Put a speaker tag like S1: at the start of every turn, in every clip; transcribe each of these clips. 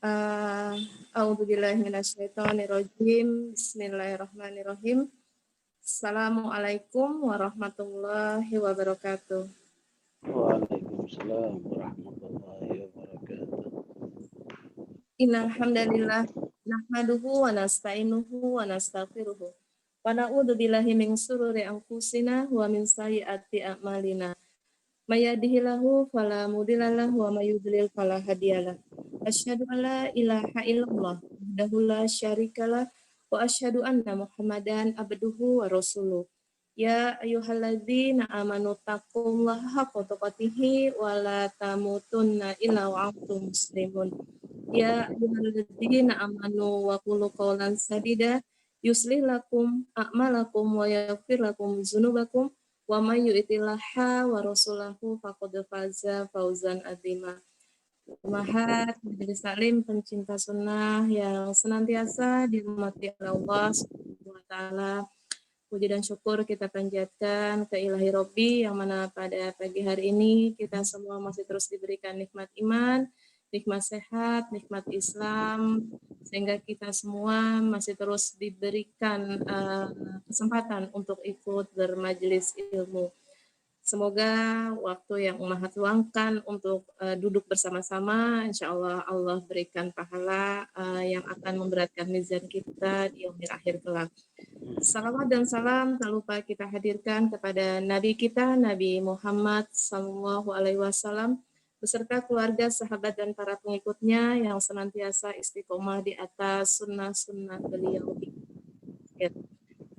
S1: Uh, A'udzubillahi minasyaitonirrajim. Bismillahirrahmanirrahim. Assalamualaikum warahmatullahi wabarakatuh.
S2: Waalaikumsalam warahmatullahi wabarakatuh.
S1: Innal hamdalillah nahmaduhu wa nasta'inuhu wa nastaghfiruhu. Wa na'udzu billahi min shururi anfusina wa min sayyiati a'malina. May yahdihillahu fala mudhillalah wa may yudlil fala hadiyalah. Asyhadu an la ilaha illallah wahdahu la syarikalah wa asyhadu anna Muhammadan abduhu wa rasuluh. Ya ayyuhalladzina amanu taqullaha haqqa tuqatih wa la tamutunna illa wa antum muslimun. Ya ayyuhalladzina amanu wa qulu qawlan sadida yuslih lakum a'malakum wa yaghfir lakum dzunubakum wa may yuti'illaha wa rasulahu faqad faza fauzan azima. Umahat, majelis taklim pencinta sunnah yang senantiasa dirahmati Allah Subhanahu wa taala. Puji dan syukur kita panjatkan ke Ilahi Robbi yang mana pada pagi hari ini kita semua masih terus diberikan nikmat iman, nikmat sehat, nikmat Islam, sehingga kita semua masih terus diberikan kesempatan untuk ikut bermajelis ilmu. Semoga waktu yang Umahat luangkan untuk duduk bersama-sama, insya Allah Allah berikan pahala yang akan memberatkan mizan kita di yaumil akhir kelak. Salawat dan salam tak lupa kita hadirkan kepada Nabi kita, Nabi Muhammad SAW, beserta keluarga, sahabat, dan para pengikutnya yang senantiasa istiqomah di atas sunnah-sunnah beliau.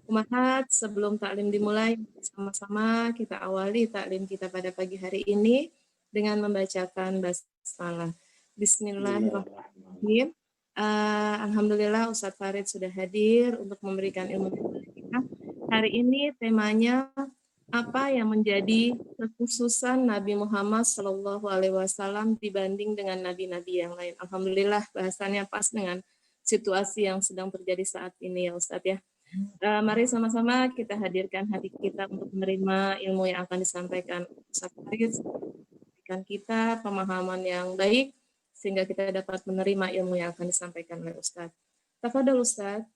S1: Umahat, sebelum taklim dimulai, sama-sama kita awali taklim kita pada pagi hari ini dengan membacakan basmalah. Bismillahirrahmanirrahim. Alhamdulillah Ustadz Farid sudah hadir untuk memberikan ilmu kepada kita. Hari ini temanya apa yang menjadi kekhususan Nabi Muhammad SAW dibanding dengan nabi-nabi yang lain. Alhamdulillah bahasannya pas dengan situasi yang sedang terjadi saat ini ya Ustadz ya. Mari sama-sama kita hadirkan hati kita untuk menerima ilmu yang akan disampaikan Ustadz Farid, memberikan kita pemahaman yang baik sehingga kita dapat menerima ilmu yang akan disampaikan oleh Ustadz. Tafadhol Ustadz.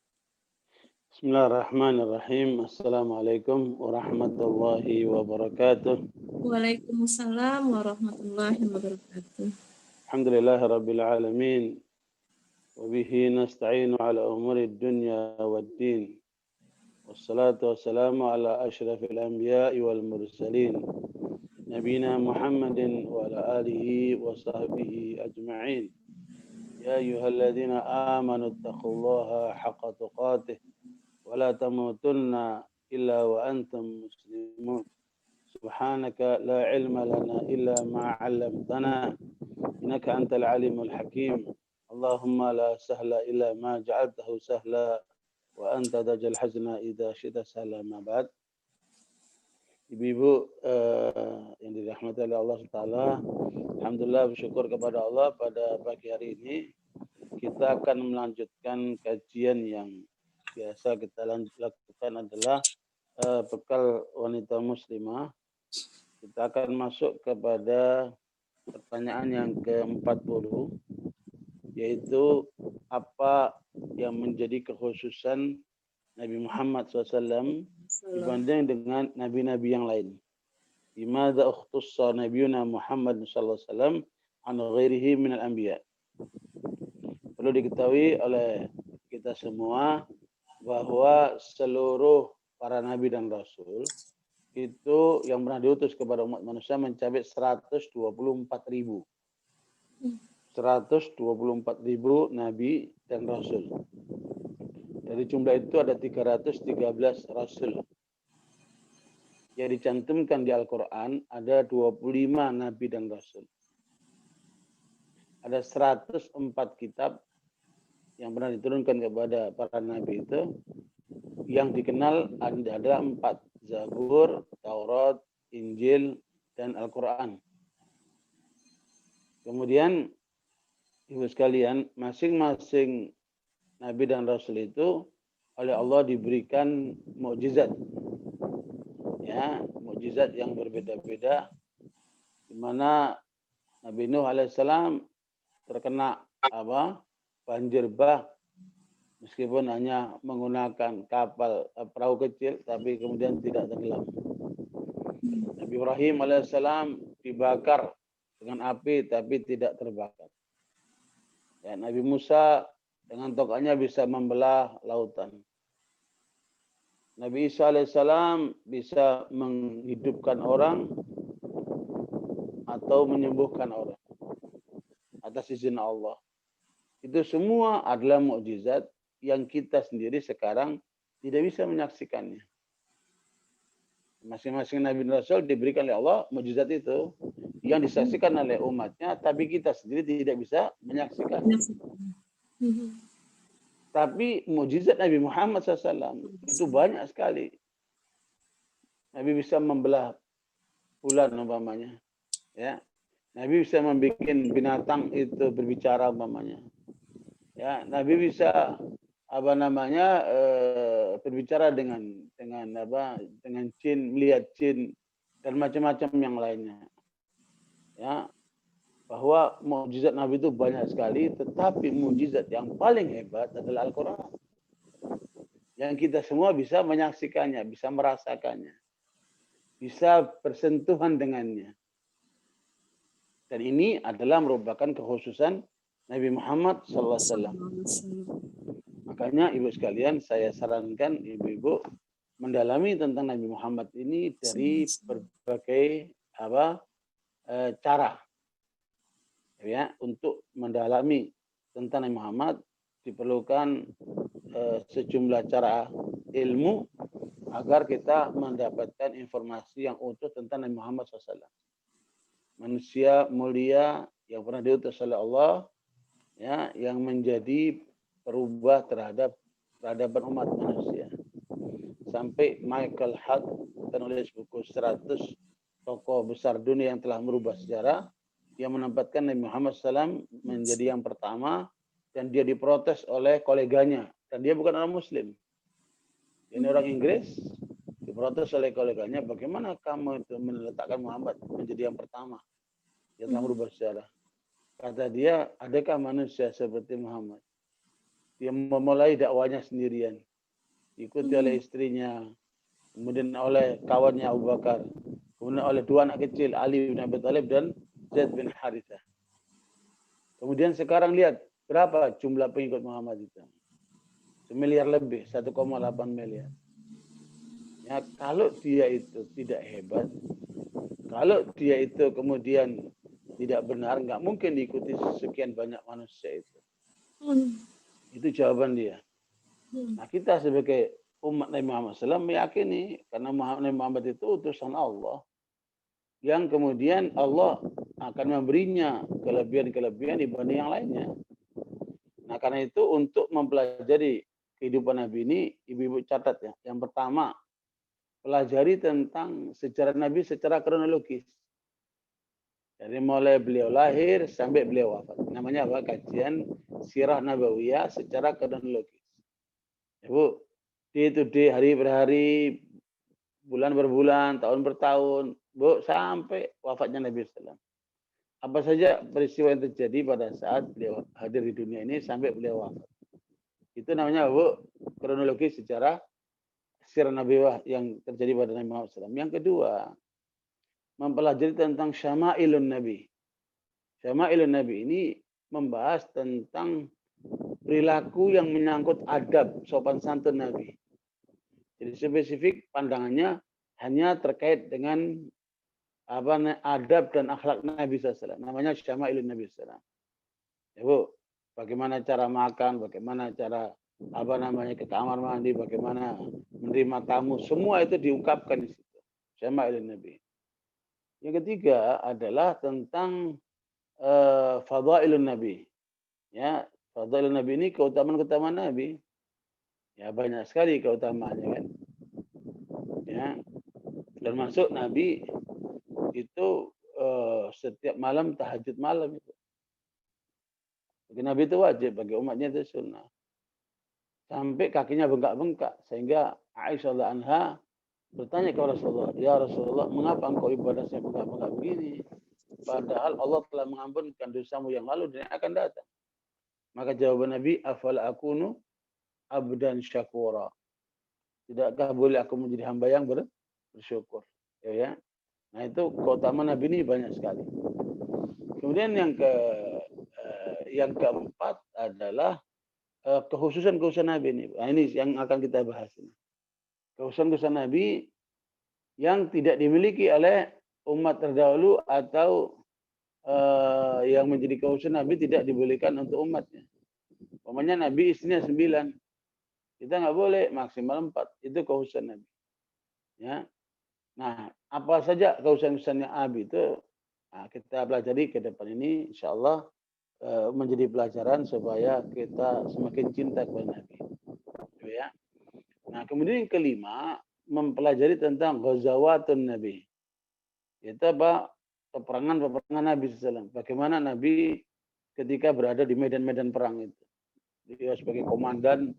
S2: Bismillahirrahmanirrahim. Assalamualaikum warahmatullahi wabarakatuh.
S1: Waalaikumsalam warahmatullahi wabarakatuh.
S2: Alhamdulillahirabbil alamin. Wa bihi nasta'inu ala umuri dunya waddin. Wassalatu wassalamu ala asyrafil anbiya'i wal mursalin. Nabiyina Muhammadin wa ala alihi wa sahbihi ajma'in. Ya ayyuhalladzina amanu taqullaha haqqa tuqatih wa la tamutunna illa wa antum muslimun. Subhanaka la ilma lana illa ma 'allamtana innaka antal alimul hakim. Allahumma la sahla illa ma ja'altahu sahla wa anta tajal hazna idza syi'ta sahla ma ba'd. Ibu-ibu yang dirahmati oleh Allah Taala, alhamdulillah bersyukur kepada Allah pada pagi hari ini kita akan melanjutkan kajian yang biasa kita lakukan adalah bekal wanita muslimah. Kita akan masuk kepada pertanyaan yang ke-40, yaitu apa yang menjadi kekhususan Nabi Muhammad SAW dibanding dengan nabi-nabi yang lain. Bimadza ukhtussa nabiyuna Muhammad SAW an ghairihi minal anbiya. Perlu diketahui oleh kita semua bahwa seluruh para nabi dan rasul itu yang pernah diutus kepada umat manusia mencapai 124.000. 124.000 nabi dan rasul. Dari jumlah itu ada 313 rasul. Yang dicantumkan di Al-Quran ada 25 nabi dan rasul. Ada 104 kitab yang pernah diturunkan kepada para nabi itu. Yang dikenal adalah 4. Zabur, Taurat, Injil, dan Al-Quran. Kemudian, ibu sekalian, masing-masing nabi dan rasul itu oleh Allah diberikan mukjizat. Ya, mukjizat yang berbeda-beda, di mana Nabi Nuh alaihissalam terkena banjir bah, meskipun hanya menggunakan kapal perahu kecil, tapi kemudian tidak tenggelam. Nabi Ibrahim alaihissalam dibakar dengan api, tapi tidak terbakar. Ya, Nabi Musa dengan tongkatnya bisa membelah lautan. Nabi Isa alaihissalam bisa menghidupkan orang atau menyembuhkan orang atas izin Allah. Itu semua adalah mukjizat yang kita sendiri sekarang tidak bisa menyaksikannya. Masing-masing Nabi dan Rasul diberikan oleh Allah mukjizat itu yang disaksikan oleh umatnya, tapi kita sendiri tidak bisa menyaksikan. Tapi mukjizat Nabi Muhammad SAW itu banyak sekali. Nabi bisa membelah bulan umpamanya, ya. Nabi bisa membuat binatang itu berbicara umpamanya. Ya, Nabi bisa berbicara dengan jin, melihat jin dan macam-macam yang lainnya. Ya, bahwa mukjizat Nabi itu banyak sekali, tetapi mukjizat yang paling hebat adalah Al-Quran. Yang kita semua bisa menyaksikannya, bisa merasakannya, bisa bersentuhan dengannya. Dan ini adalah merupakan kekhususan Nabi Muhammad SAW. Makanya ibu sekalian, saya sarankan ibu-ibu mendalami tentang Nabi Muhammad ini dari berbagai cara. Ya, untuk mendalami tentang Nabi Muhammad diperlukan sejumlah cara ilmu agar kita mendapatkan informasi yang utuh tentang Nabi Muhammad SAW. Manusia mulia yang pernah diutus oleh Allah, ya, yang menjadi perubah terhadap peradaban umat manusia. Sampai Michael Hart penulis buku 100 tokoh besar dunia yang telah merubah sejarah, yang menempatkan Nabi Muhammad SAW menjadi yang pertama, dan dia diprotes oleh koleganya, dan dia bukan orang Muslim. Ini orang Inggris, diprotes oleh koleganya, bagaimana kamu itu meletakkan Muhammad menjadi yang pertama yang telah merubah sejarah. Kata dia, adakah manusia seperti Muhammad? Dia memulai dakwanya sendirian, diikuti oleh istrinya, kemudian oleh kawannya Abu Bakar, kemudian oleh dua anak kecil, Ali bin Abi Thalib dan Zaid bin Harithah. Kemudian sekarang lihat berapa jumlah pengikut Muhammad itu. 1 miliar lebih, 1,8 miliar. Ya, kalau dia itu tidak hebat, kalau dia itu kemudian tidak benar, nggak mungkin diikuti sekian banyak manusia itu. Itu jawaban dia. Nah, kita sebagai umat Nabi Muhammad SAW meyakini karena Nabi Muhammad itu utusan Allah, yang kemudian Allah akan memberinya kelebihan-kelebihan dibanding yang lainnya. Nah, karena itu untuk mempelajari kehidupan Nabi ini, ibu-ibu catat ya. Yang pertama, pelajari tentang sejarah Nabi secara kronologis. Dari mulai beliau lahir sampai beliau wafat. Namanya apa? Kajian Sirah Nabawiyah secara kronologis. Ya, Bu, day to day, hari per hari, bulan per bulan, tahun per tahun, Bu, sampai wafatnya Nabi SAW. Apa saja peristiwa yang terjadi pada saat beliau hadir di dunia ini sampai beliau wafat. Itu namanya, Bu, kronologis secara Sirah Nabawiyah yang terjadi pada Nabi Muhammad SAW. Yang kedua, mempelajari tentang Syama'ilun Nabi. Syama'ilun Nabi ini membahas tentang perilaku yang menyangkut adab, sopan santun Nabi. Jadi spesifik pandangannya hanya terkait dengan adab dan akhlak Nabi SAW. Namanya Syama'ilun Nabi SAW. Ya, Bu, bagaimana cara makan, bagaimana cara ke kamar mandi, bagaimana menerima tamu, semua itu diungkapkan di situ. Syama'ilun Nabi. Yang ketiga adalah tentang fadailun Nabi. Ya, fadailun Nabi ini keutamaan-keutamaan Nabi. Ya, banyak sekali keutamaannya kan. Ya. Termasuk Nabi itu setiap malam tahajud malam itu. Bagi Nabi itu wajib, bagi umatnya itu sunnah. Sampai kakinya bengkak-bengkak sehingga Aisyah anha bertanya kepada Rasulullah, "Ya Rasulullah, mengapa engkau ibadah saya bengkak-bengkak begini? Padahal Allah telah mengampunkan dosamu yang lalu dan yang akan datang." Maka jawaban Nabi, afala akunu abdan syakura. Tidakkah boleh aku menjadi hamba yang bersyukur? Ya. Nah itu keutamaan Nabi ini banyak sekali. Kemudian yang keempat adalah kekhususan Nabi ini. Nah, ini yang akan kita bahas ini. Kekhususan Nabi yang tidak dimiliki oleh umat terdahulu atau yang menjadi kekhususan Nabi tidak dibolehkan untuk umatnya. Umpamanya Nabi istrinya 9. Kita nggak boleh maksimal 4. Itu kekhususan Nabi. Ya. Nah, apa saja kekhususan Nabi itu kita pelajari ke depan ini, insya Allah menjadi pelajaran supaya kita semakin cinta kepada Nabi. Ya. Nah, kemudian yang kelima, mempelajari tentang ghazawatun Nabi. Itu apa? Peperangan Nabi SAW. Bagaimana Nabi ketika berada di medan-medan perang itu. Dia sebagai komandan,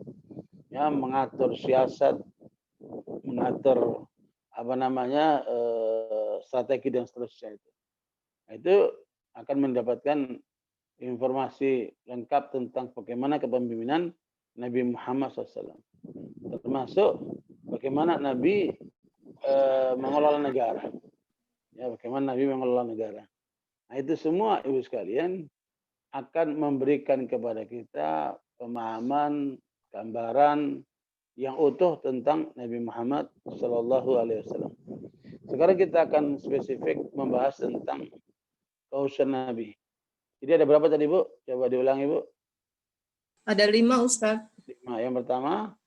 S2: ya, mengatur siasat, mengatur strategi dan seterusnya itu. Nah, itu akan mendapatkan informasi lengkap tentang bagaimana kepemimpinan Nabi Muhammad SAW. Termasuk bagaimana Nabi mengelola negara. Ya, bagaimana Nabi mengelola negara. Nah, itu semua ibu sekalian akan memberikan kepada kita pemahaman, gambaran yang utuh tentang Nabi Muhammad Sallallahu Alaihi Wasallam. Sekarang kita akan spesifik membahas tentang kekhususan Nabi. Jadi ada berapa tadi Bu? Coba diulangi Bu.
S1: Ada 5 Ustaz.
S2: 5. Yang pertama,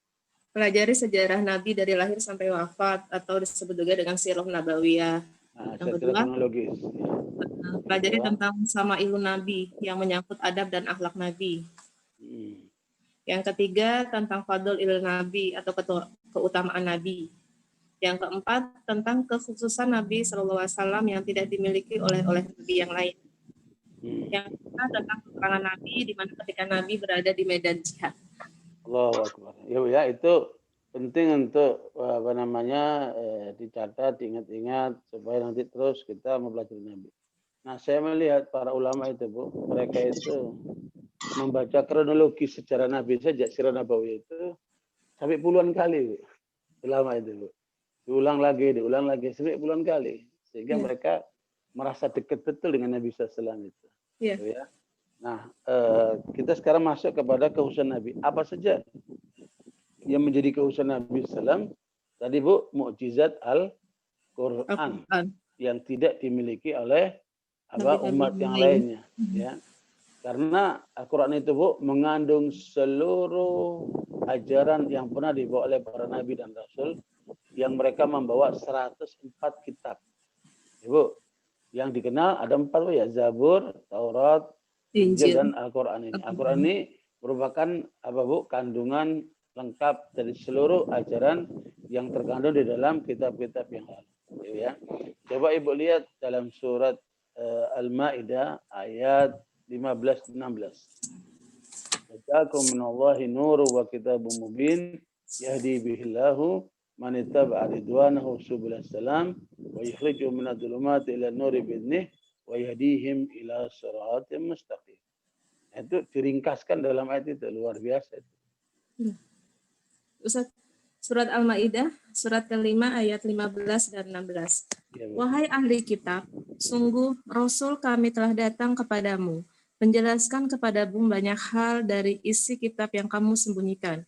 S1: Pelajari sejarah Nabi dari lahir sampai wafat atau disebut juga dengan sirah nabawiyah. Yang kedua,
S2: kronologis.
S1: pelajari tentang sama'ilun Nabi yang menyangkut adab dan akhlak Nabi. Yang ketiga, tentang fadl ilal Nabi atau keutamaan Nabi. Yang keempat, tentang kekhususan Nabi SAW yang tidak dimiliki oleh Nabi yang lain. Yang kelima, tentang peperangan Nabi di mana ketika Nabi berada di medan jihad.
S2: Allahu Akbar. Ya, itu penting untuk dicatat, diingat-ingat supaya nanti terus kita mempelajari Nabi. Nah, saya melihat para ulama itu Bu, mereka itu membaca kronologi sejarah Nabi saja, sirah Nabawi itu sampai puluhan kali Bu. Ulama itu Bu. Diulang lagi sampai puluhan kali. Sehingga mereka merasa dekat betul dengan Nabi SAW itu. Ya. Nah, kita sekarang masuk kepada kekhususan Nabi. Apa saja yang menjadi kekhususan Nabi SAW? Tadi Bu, mukjizat Al-Quran yang tidak dimiliki oleh umat yang lainnya. Ya. Karena Al-Quran itu Bu mengandung seluruh ajaran yang pernah dibawa oleh para Nabi dan Rasul yang mereka membawa 104 kitab. Ibu, yang dikenal ada 4 Bu ya, Zabur, Taurat, Injil dan Al-Quran ini. Al-Quran ini merupakan kandungan lengkap dari seluruh ajaran yang terkandung di dalam kitab-kitab yang lalu. Ya. Coba Ibu lihat dalam surat Al-Maidah ayat 15-16. Ja'akum minallahi nuru wa kitabun mubin yahdi bihillahu man ittaba'a ridwanahu subulas salam wa yukhrijuhum minadh dhulumati ila nuri bi'idhnih wa yahdihim ila siratim mustaqim. Itu diringkaskan dalam ayat itu, luar biasa itu.
S1: Ustaz, surat Al-Maidah surat ke-5 ayat 15 dan 16. Ya, wahai ahli kitab, sungguh Rasul kami telah datang kepadamu, menjelaskan kepadamu banyak hal dari isi kitab yang kamu sembunyikan,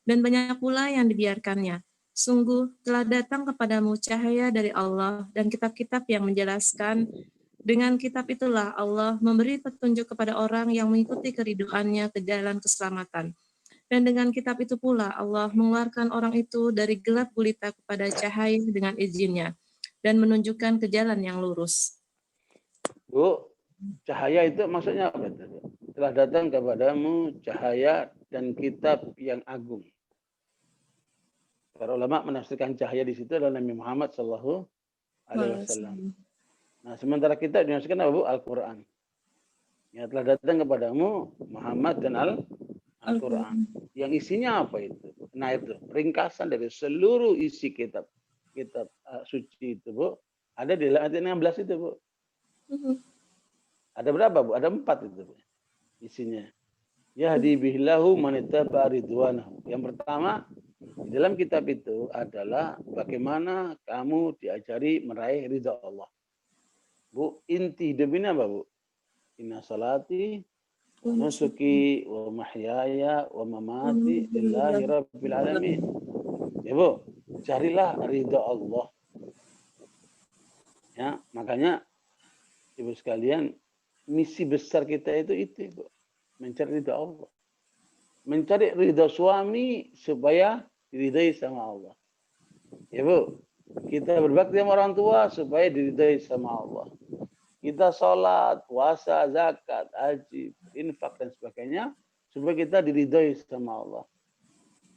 S1: dan banyak pula yang dibiarkannya. Sungguh telah datang kepadamu cahaya dari Allah dan kitab-kitab yang menjelaskan. Dengan kitab itulah Allah memberi petunjuk kepada orang yang mengikuti keriduannya ke jalan keselamatan. Dan dengan kitab itu pula Allah mengeluarkan orang itu dari gelap gulita kepada cahaya dengan izinnya dan menunjukkan ke jalan yang lurus.
S2: Bu, cahaya itu maksudnya apa? Telah datang kepadamu cahaya dan kitab yang agung. Para ulama menafsirkan cahaya di situ adalah Nabi Muhammad Sallallahu Alaihi Wasallam. Nah, sementara kita dinasihatkan apa Bu? Al-Quran. Ya, telah datang kepadamu Muhammad dan Al-Quran. Yang isinya apa itu? Nah, itu ringkasan dari seluruh isi kitab suci itu Bu. Ada di ayat 16 itu Bu. Ada berapa Bu? Ada 4 itu Bu. Isinya. Yahdi bihillahu man ittaba ridwanahu. Yang pertama, di dalam kitab itu adalah bagaimana kamu diajari meraih ridha Allah. Bu, inti hidup ini apa, Bu? Inna salati wa nusuki wa mahyaya wa mamati lillahi rabbil alamin. Ya, Bu, carilah ridha Allah. Ya, makanya Ibu sekalian, misi besar kita itu, Bu. Mencari ridha Allah. Mencari ridha suami supaya diridai sama Allah. Ya, Bu, kita berbakti sama orang tua supaya diridai sama Allah. Kita sholat, puasa, zakat, haji, infak dan sebagainya supaya kita diridai sama Allah.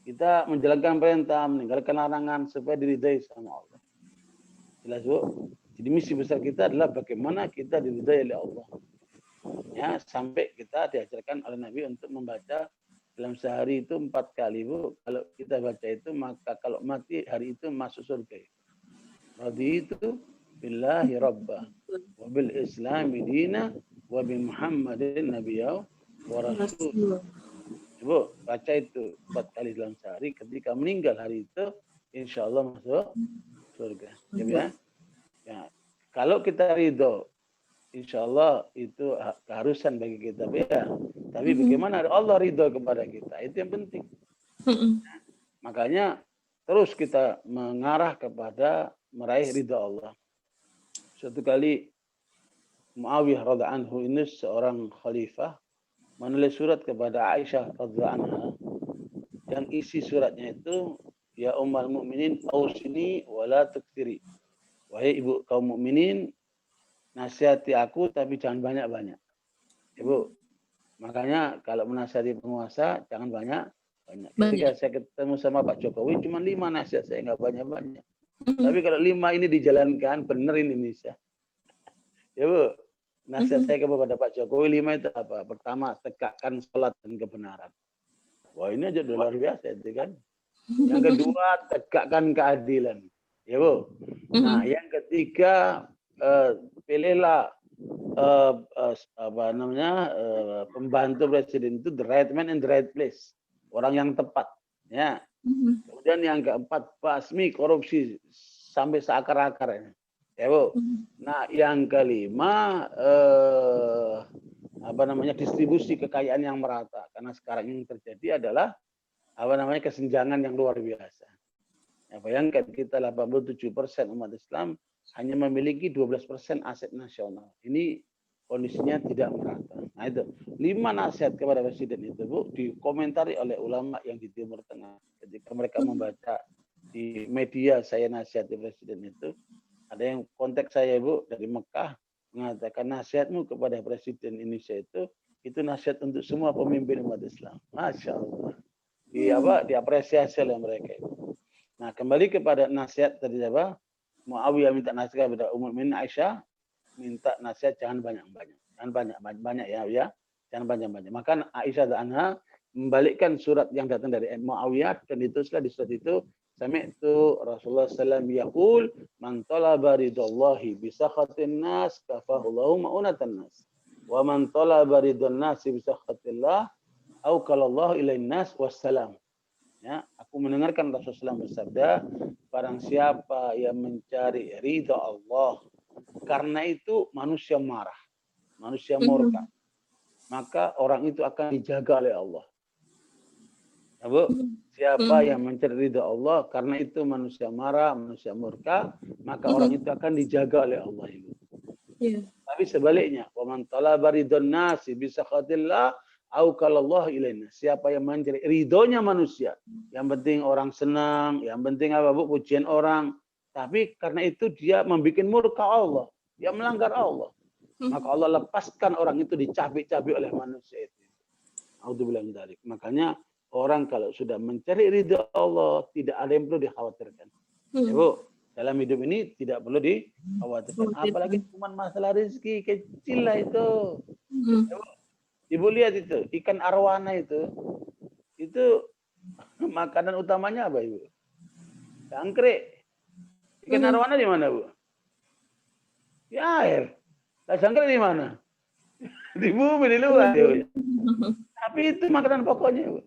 S2: Kita menjalankan perintah, meninggalkan larangan supaya diridai sama Allah. Jelas, Bu? Jadi misi besar kita adalah bagaimana kita diridai oleh Allah. Ya, sampai kita diajarkan oleh Nabi untuk membaca dalam sehari itu 4 kali, Bu. Kalau kita baca itu, maka kalau mati hari itu masuk surga. Raditu billahi rabba wa bil islami dina wa bi Muhammadin nabiyya wa rasul. Bu, baca itu 4 kali dalam sehari. Ketika meninggal hari itu, insya Allah masuk surga. Ya. Ya, kalau kita ridho, insya Allah itu keharusan bagi kita. Ya. Tapi bagaimana Allah ridho kepada kita, itu yang penting. Makanya terus kita mengarah kepada meraih ridho Allah. Suatu kali Muawiyah radhiallahu anhu ini seorang khalifah menulis surat kepada Aisyah radhiallahu anha, yang isi suratnya itu, ya ummul mukminin ausini wala tukthiri. Wahai ibu kaum mukminin, nasihati aku tapi jangan banyak-banyak. Ibu, makanya kalau menasihati penguasa jangan banyak-banyak. Ketika saya ketemu sama Pak Jokowi cuma 5 nasihat, saya nggak banyak-banyak. Tapi kalau 5 ini dijalankan, benar Indonesia. Ya, Bu, nasihat saya kepada Pak Jokowi 5 itu apa? Pertama, tegakkan sholat dan kebenaran. Wah, ini aja luar biasa itu kan. Yang kedua, tegakkan keadilan. Ya, Bu. Nah, yang ketiga, pilihlah pembantu presiden itu the right man in the right place, orang yang tepat. Ya. Kemudian yang keempat, basmi korupsi sampai seakar-akarnya. Ya, Bu. Nah, yang kelima, distribusi kekayaan yang merata. Karena sekarang yang terjadi adalah kesenjangan yang luar biasa. Ya, bayangkan kita 87% umat Islam hanya memiliki 12% aset nasional. Ini kondisinya tidak merata. Nah, itu 5 nasihat kepada presiden itu, Bu, dikomentari oleh ulama yang di Timur Tengah. Ketika mereka membaca di media saya nasihati presiden itu, ada yang kontak saya, Bu, dari Mekah, mengatakan nasihatmu kepada presiden Indonesia itu nasihat untuk semua pemimpin umat Islam. Masya Allah. Diapresiasi oleh mereka itu. Nah, kembali kepada nasihat tadi apa? Muawiyah minta nasihat kepada Ummul Mukminin Aisyah, minta nasihat jangan banyak-banyak. Jangan banyak ya. Jangan banyak-banyak. Maka Aisyah anha membalikkan surat yang datang dari Muawiyah, dan ditulislah di surat itu, sami'tu Rasulullah sallallahu alaihi wasallam yaqul man talaba ridallahi bi sakhatin nas kafahullahu ma'unatan nas. Wa man talaba ridwan nas bi sakhatillah au qalallahu ilain nas wassalam. Ya, aku mendengarkan Rasulullah SAW bersabda, barang siapa yang mencari ridha Allah, karena itu manusia marah, manusia murka, maka orang itu akan dijaga oleh Allah. Ya, Bu, siapa yang mencari ridha Allah, karena itu manusia marah, manusia murka, maka orang itu akan dijaga oleh Allah, Ibu. Tapi sebaliknya, wa man talaba ridwan nasi bi sakhatillah aukalallahu ilaina. Siapa yang mencari ridhonya manusia, yang penting orang senang, yang penting apa, Bu, pujian orang, tapi karena itu dia membuat murka Allah, dia melanggar Allah, maka Allah lepaskan orang itu dicabik-cabik oleh manusia itu. A'udzubillahi min dzalik. Makanya orang kalau sudah mencari ridho Allah, tidak ada yang perlu dikhawatirkan. Ya, Bu, dalam hidup ini tidak perlu dikhawatirkan. Apalagi cuma masalah rezeki kecil lah itu. Ya, Bu, Ibu lihat itu, ikan arwana itu makanan utamanya apa, Ibu? Jangkrik. Ikan arwana di mana, Bu? Di air. Lah jangkrik di mana? Di bumi, di luar. Tapi Tapi itu makanan pokoknya, Bu.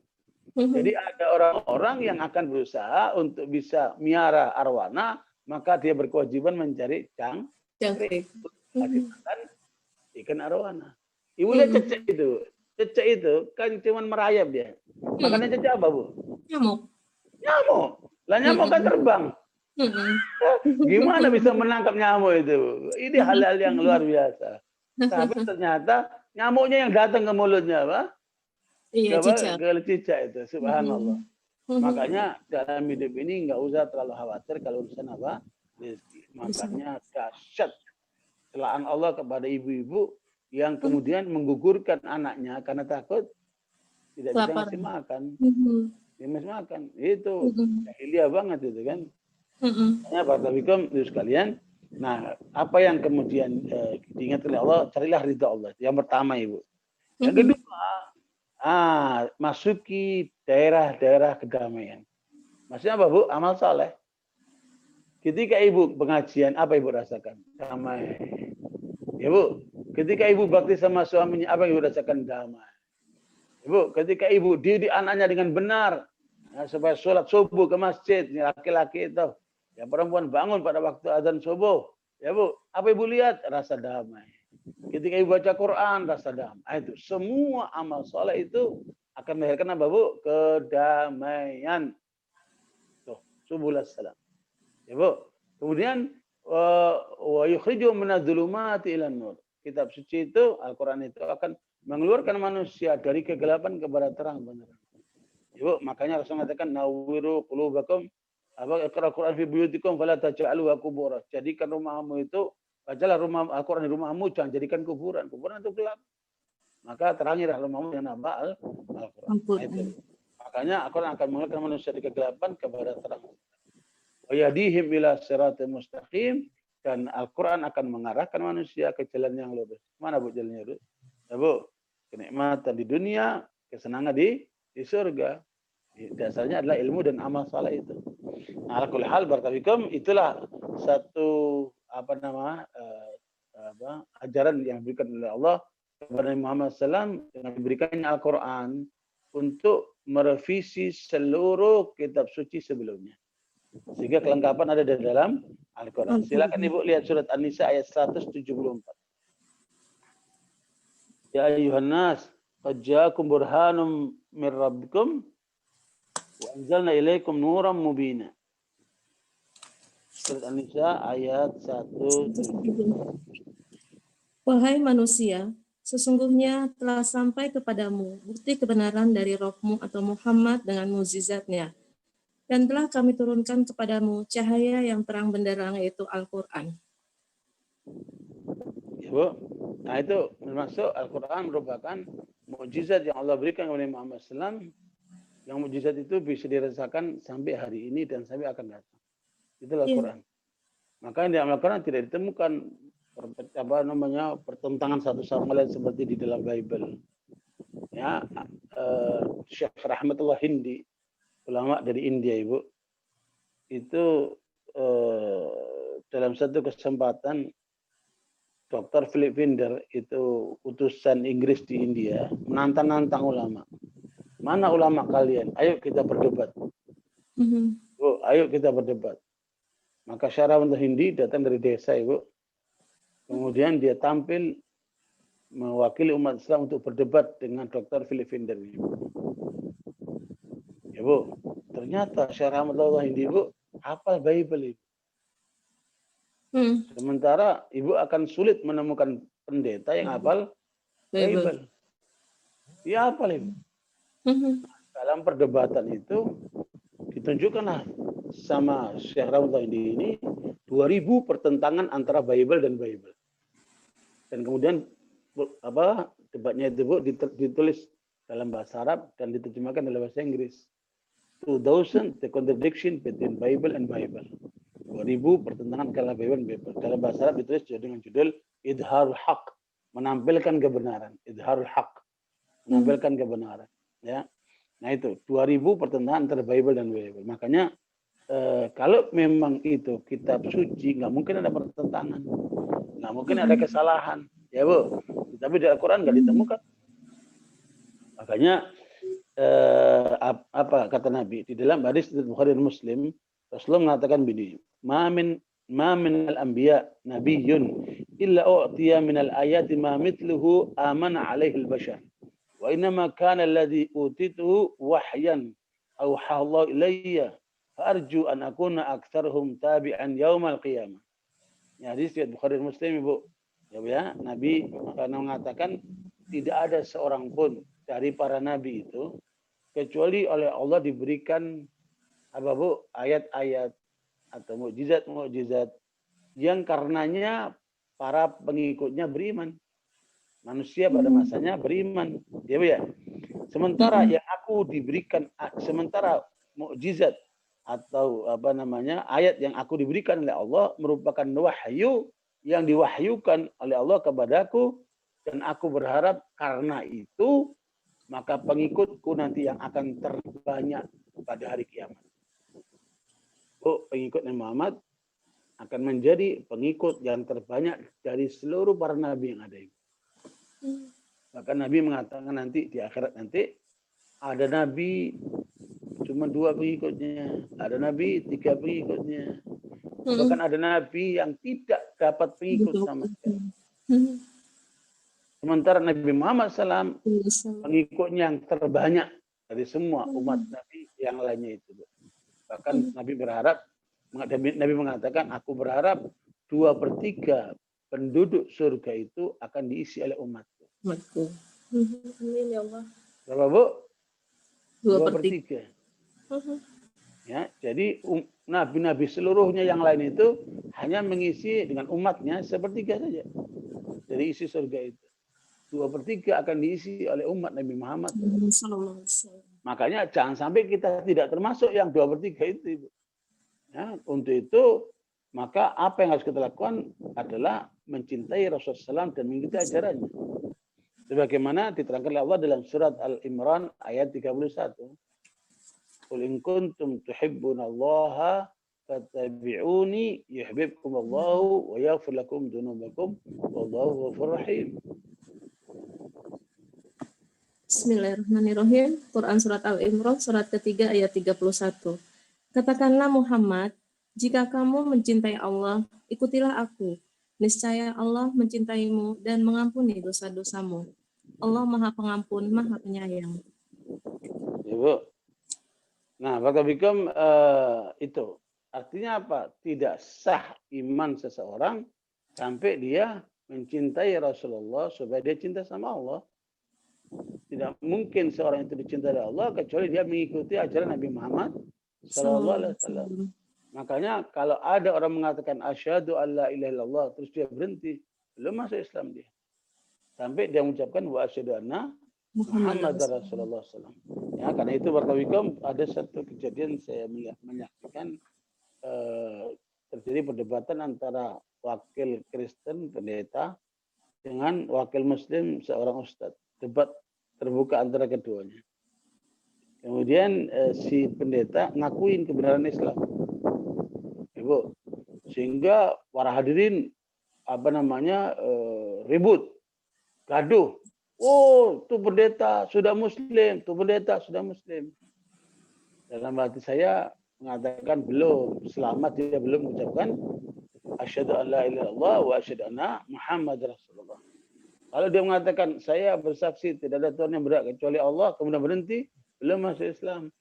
S2: Jadi ada orang-orang yang akan berusaha untuk bisa miara arwana, maka dia berkewajiban mencari cangkrik. Kasih makan ikan arwana. Ibu lihat cecek itu. Cecek itu kan cuma merayap dia. Makannya cecek apa, Bu?
S1: Nyamuk.
S2: Nyamuk. Lah nyamuk kan terbang. Gimana bisa menangkap nyamuk itu? Ini hal-hal yang luar biasa. Tapi ternyata nyamuknya yang datang ke mulutnya, apa?
S1: Iya, cicak.
S2: Ke cicak itu, subhanallah. Makanya dalam hidup ini nggak usah terlalu khawatir kalau urusan apa rezeki. Makanya dahsyat celaan Allah kepada ibu-ibu yang kemudian menggugurkan anaknya karena takut tidak bisa ngasih makan. Dia masih makan. Itu jahiliyah banget itu kan. Makanya barakallahu itu sekalian. Nah, apa yang kemudian diingat oleh Allah, carilah ridha Allah. Yang pertama, Ibu. Yang kedua, masuki daerah-daerah kedamaian. Maksudnya apa, Bu? Amal saleh. Ketika Ibu pengajian, apa Ibu rasakan? Damai. Ya, Bu. Ketika Ibu bakti sama suaminya, apa yang Ibu rasakan? Damai. Ibu, ketika Ibu didik anaknya dengan benar, supaya sholat subuh ke masjid, laki-laki itu, yang perempuan bangun pada waktu azan subuh, ya Bu, apa Ibu lihat? Rasa damai. Ketika Ibu baca Quran, rasa damai. Itu semua amal soleh itu akan melahirkan apa, Bu? Kedamaian. Tuh, subuhlas salam. Ya, Bu. Kemudian wa yukhrijuhum minadh-dhulumati ilan nur. Kitab suci itu, Al-Quran itu akan mengeluarkan manusia dari kegelapan kepada terang beneran. Ya, Bu, makanya Rasul mengatakan nawwiru qulubakum iqra Quran fi buyutikum fala taj'aluha qubura. Jadikan rumahmu itu, bacalah rumah Al-Quran di rumahmu, jangan jadikan kuburan. Kuburan itu gelap. Maka terangilah rumahmu dengan nama Al-Quran. Nah, makanya Al-Quran akan mengeluarkan manusia dari kegelapan kepada terang. Wa yahdihim ila siratal mustaqim, dan Al-Quran akan mengarahkan manusia ke jalan yang lurus. Mana, Bu, jalannya lurus? Ya, Bu, kenikmatan di dunia, kesenangan di surga. Dasarnya adalah ilmu dan amal saleh itu. Nah, ala kulli hal barakallahu itulah satu ajaran yang diberikan oleh Allah kepada Muhammad SAW dengan diberikannya Al-Quran untuk merevisi seluruh kitab suci sebelumnya. Sehingga kelengkapan ada di dalam Al-Quran. Silakan Ibu lihat surat An-Nisa ayat 174. Ya ayyuhan nas, qad ja'akum burhanum min rabbikum wa anzalna ilaikum nuran mubina. Surat An-Nisa ayat 1.
S1: Wahai manusia, sesungguhnya telah sampai kepadamu bukti kebenaran dari Rohmu atau Muhammad dengan mukjizatnya. Dan telah kami turunkan kepadamu cahaya yang terang benderang, yaitu Al-Quran.
S2: Ya, Bu. Nah, itu termasuk Al-Quran merupakan mukjizat yang Allah berikan kepada Muhammad SAW. Yang mukjizat itu bisa dirasakan sampai hari ini dan sampai akan datang. Itulah Al-Quran. Maka di Al-Quran tidak ditemukan pertentangan satu sama lain seperti di dalam Bible. Ya, Syekh Rahmatullah Hindi, ulama dari India, Ibu, itu dalam satu kesempatan Dr. Philip Binder, itu utusan Inggris di India, menantang-nantang ulama. Mana ulama kalian? Ayo kita berdebat. Bu, ayo kita berdebat. Maka Syekh Rahmatullah Hindi datang dari desa, Ibu. Kemudian dia tampil mewakili umat Islam untuk berdebat dengan Dr. Philip Binder. Ya, Bu, ternyata Syekh Rahmatullah Hindi, Bu, hafal Bible, Ibu. Sementara Ibu akan sulit menemukan pendeta yang hafal Bible. Ya, hafal, Ibu. Dalam perdebatan itu ditunjukkanlah sama Syekh Rahmatullah Hindi ini 2000 pertentangan antara Bible dan Bible. Dan kemudian debatnya itu, Bu, ditulis dalam bahasa Arab dan diterjemahkan dalam bahasa Inggris. 2000 the contradiction between Bible and Bible. 2000 pertentangan antara Bible dan Bible. Dalam bahasa Arab ditulis dengan judul Idharul Haq, menampilkan kebenaran. Idharul Haq, menampilkan kebenaran. Ya. Nah, itu 2000 pertentangan antara Bible dan Bible. Makanya kalau memang itu kitab suci, nggak mungkin ada pertentangan, nggak mungkin ada kesalahan, ya, Bu. Tapi di Al-Quran nggak ditemukan. Makanya apa kata Nabi di dalam hadis Bukhari dan Muslim, Rasulullah mengatakan begini, ma min al-anbiya nabiyyun illa u'tiya min al-ayati ma mithluhu amana alaihi al-bashar wa innama kana alladhi utituhu wahyan awha Allah ilayya fa arju an akuna aktsarhum tabi'an yaumal qiyamah. Ya, hadis riwayat Bukhari dan Muslim, Ibu. Ya, Nabi karena mengatakan tidak ada seorang pun dari para nabi itu kecuali oleh Allah diberikan apa Bu, ayat-ayat atau mukjizat-mukjizat yang karenanya para pengikutnya beriman. Manusia pada masanya beriman, ya Bu ya. Sementara yang aku diberikan, sementara mukjizat atau apa namanya ayat yang aku diberikan oleh Allah merupakan wahyu yang diwahyukan oleh Allah kepadaku, dan aku berharap karena itu maka pengikutku nanti yang akan terbanyak pada hari kiamat. Pengikut Nabi Muhammad akan menjadi pengikut yang terbanyak dari seluruh para nabi yang ada. Bahkan Nabi mengatakan nanti di akhirat nanti ada nabi cuma 2 pengikutnya, ada nabi 3 pengikutnya, bahkan ada nabi yang tidak dapat pengikut sama sekali. Sementara Nabi Muhammad SAW pengikutnya yang terbanyak dari semua umat Nabi yang lainnya itu. Bahkan Nabi berharap, Nabi mengatakan, aku berharap 2/3 penduduk surga itu akan diisi oleh umatku.
S1: Amin ya Allah.
S2: Berapa Bu?
S1: 2/3.
S2: Ya, jadi nabi-nabi seluruhnya yang lain itu hanya mengisi dengan umatnya 1/3 saja dari isi surga itu. 2/3 akan diisi oleh umat Nabi Muhammad. Makanya jangan sampai kita tidak termasuk yang 2/3 itu. Ya, untuk itu maka apa yang harus kita lakukan adalah mencintai Rasulullah SAW dan mengikuti ajarannya. Sebagaimana diterangkan oleh Allah dalam surat Al-Imran ayat 31. Qul in kuntum tuhibbunallaha fattabi'uni yuhibbukumullahu wa yaghfir lakum dzunubakum wallahu ghafurur rahim.
S1: Bismillahirrahmanirrahim. Quran Surat Al-Imran, surat ketiga ayat 31. Katakanlah Muhammad, jika kamu mencintai Allah, ikutilah aku. Niscaya Allah mencintaimu dan mengampuni dosa-dosamu. Allah Maha Pengampun, Maha Penyayang.
S2: Ibu. Nah, Barakallahu itu. Artinya apa? Tidak sah iman seseorang sampai dia mencintai Rasulullah supaya dia cinta sama Allah. Tidak mungkin seorang itu dicintai oleh Allah kecuali dia mengikuti ajaran Nabi Muhammad sallallahu alaihi wasallam. Makanya kalau ada orang mengatakan asyhadu alla ilaha illallah terus dia berhenti, belum masuk Islam dia. Sampai dia mengucapkan wa asyhadu anna Muhammadar Rasulullah sallallahu alaihi wasallam. Ya, karena itu Barakallahu ada satu kejadian saya menyaksikan terjadi perdebatan antara wakil Kristen pendeta dengan wakil Muslim seorang ustadz. Debat terbuka antara keduanya. Kemudian si pendeta ngakuin kebenaran Islam, Ibu, sehingga para hadirin ribut, gaduh. Oh, tuh pendeta sudah Muslim, tuh pendeta sudah Muslim. Dalam hati saya mengatakan belum, selamat dia belum mengucapkan asyhadu an la ilaha illallah wa asyhadu anna Muhammadar Rasulullah. Kalau dia mengatakan saya bersaksi tidak ada Tuhan yang berhak kecuali Allah, kemudian berhenti, belum masuk Islam.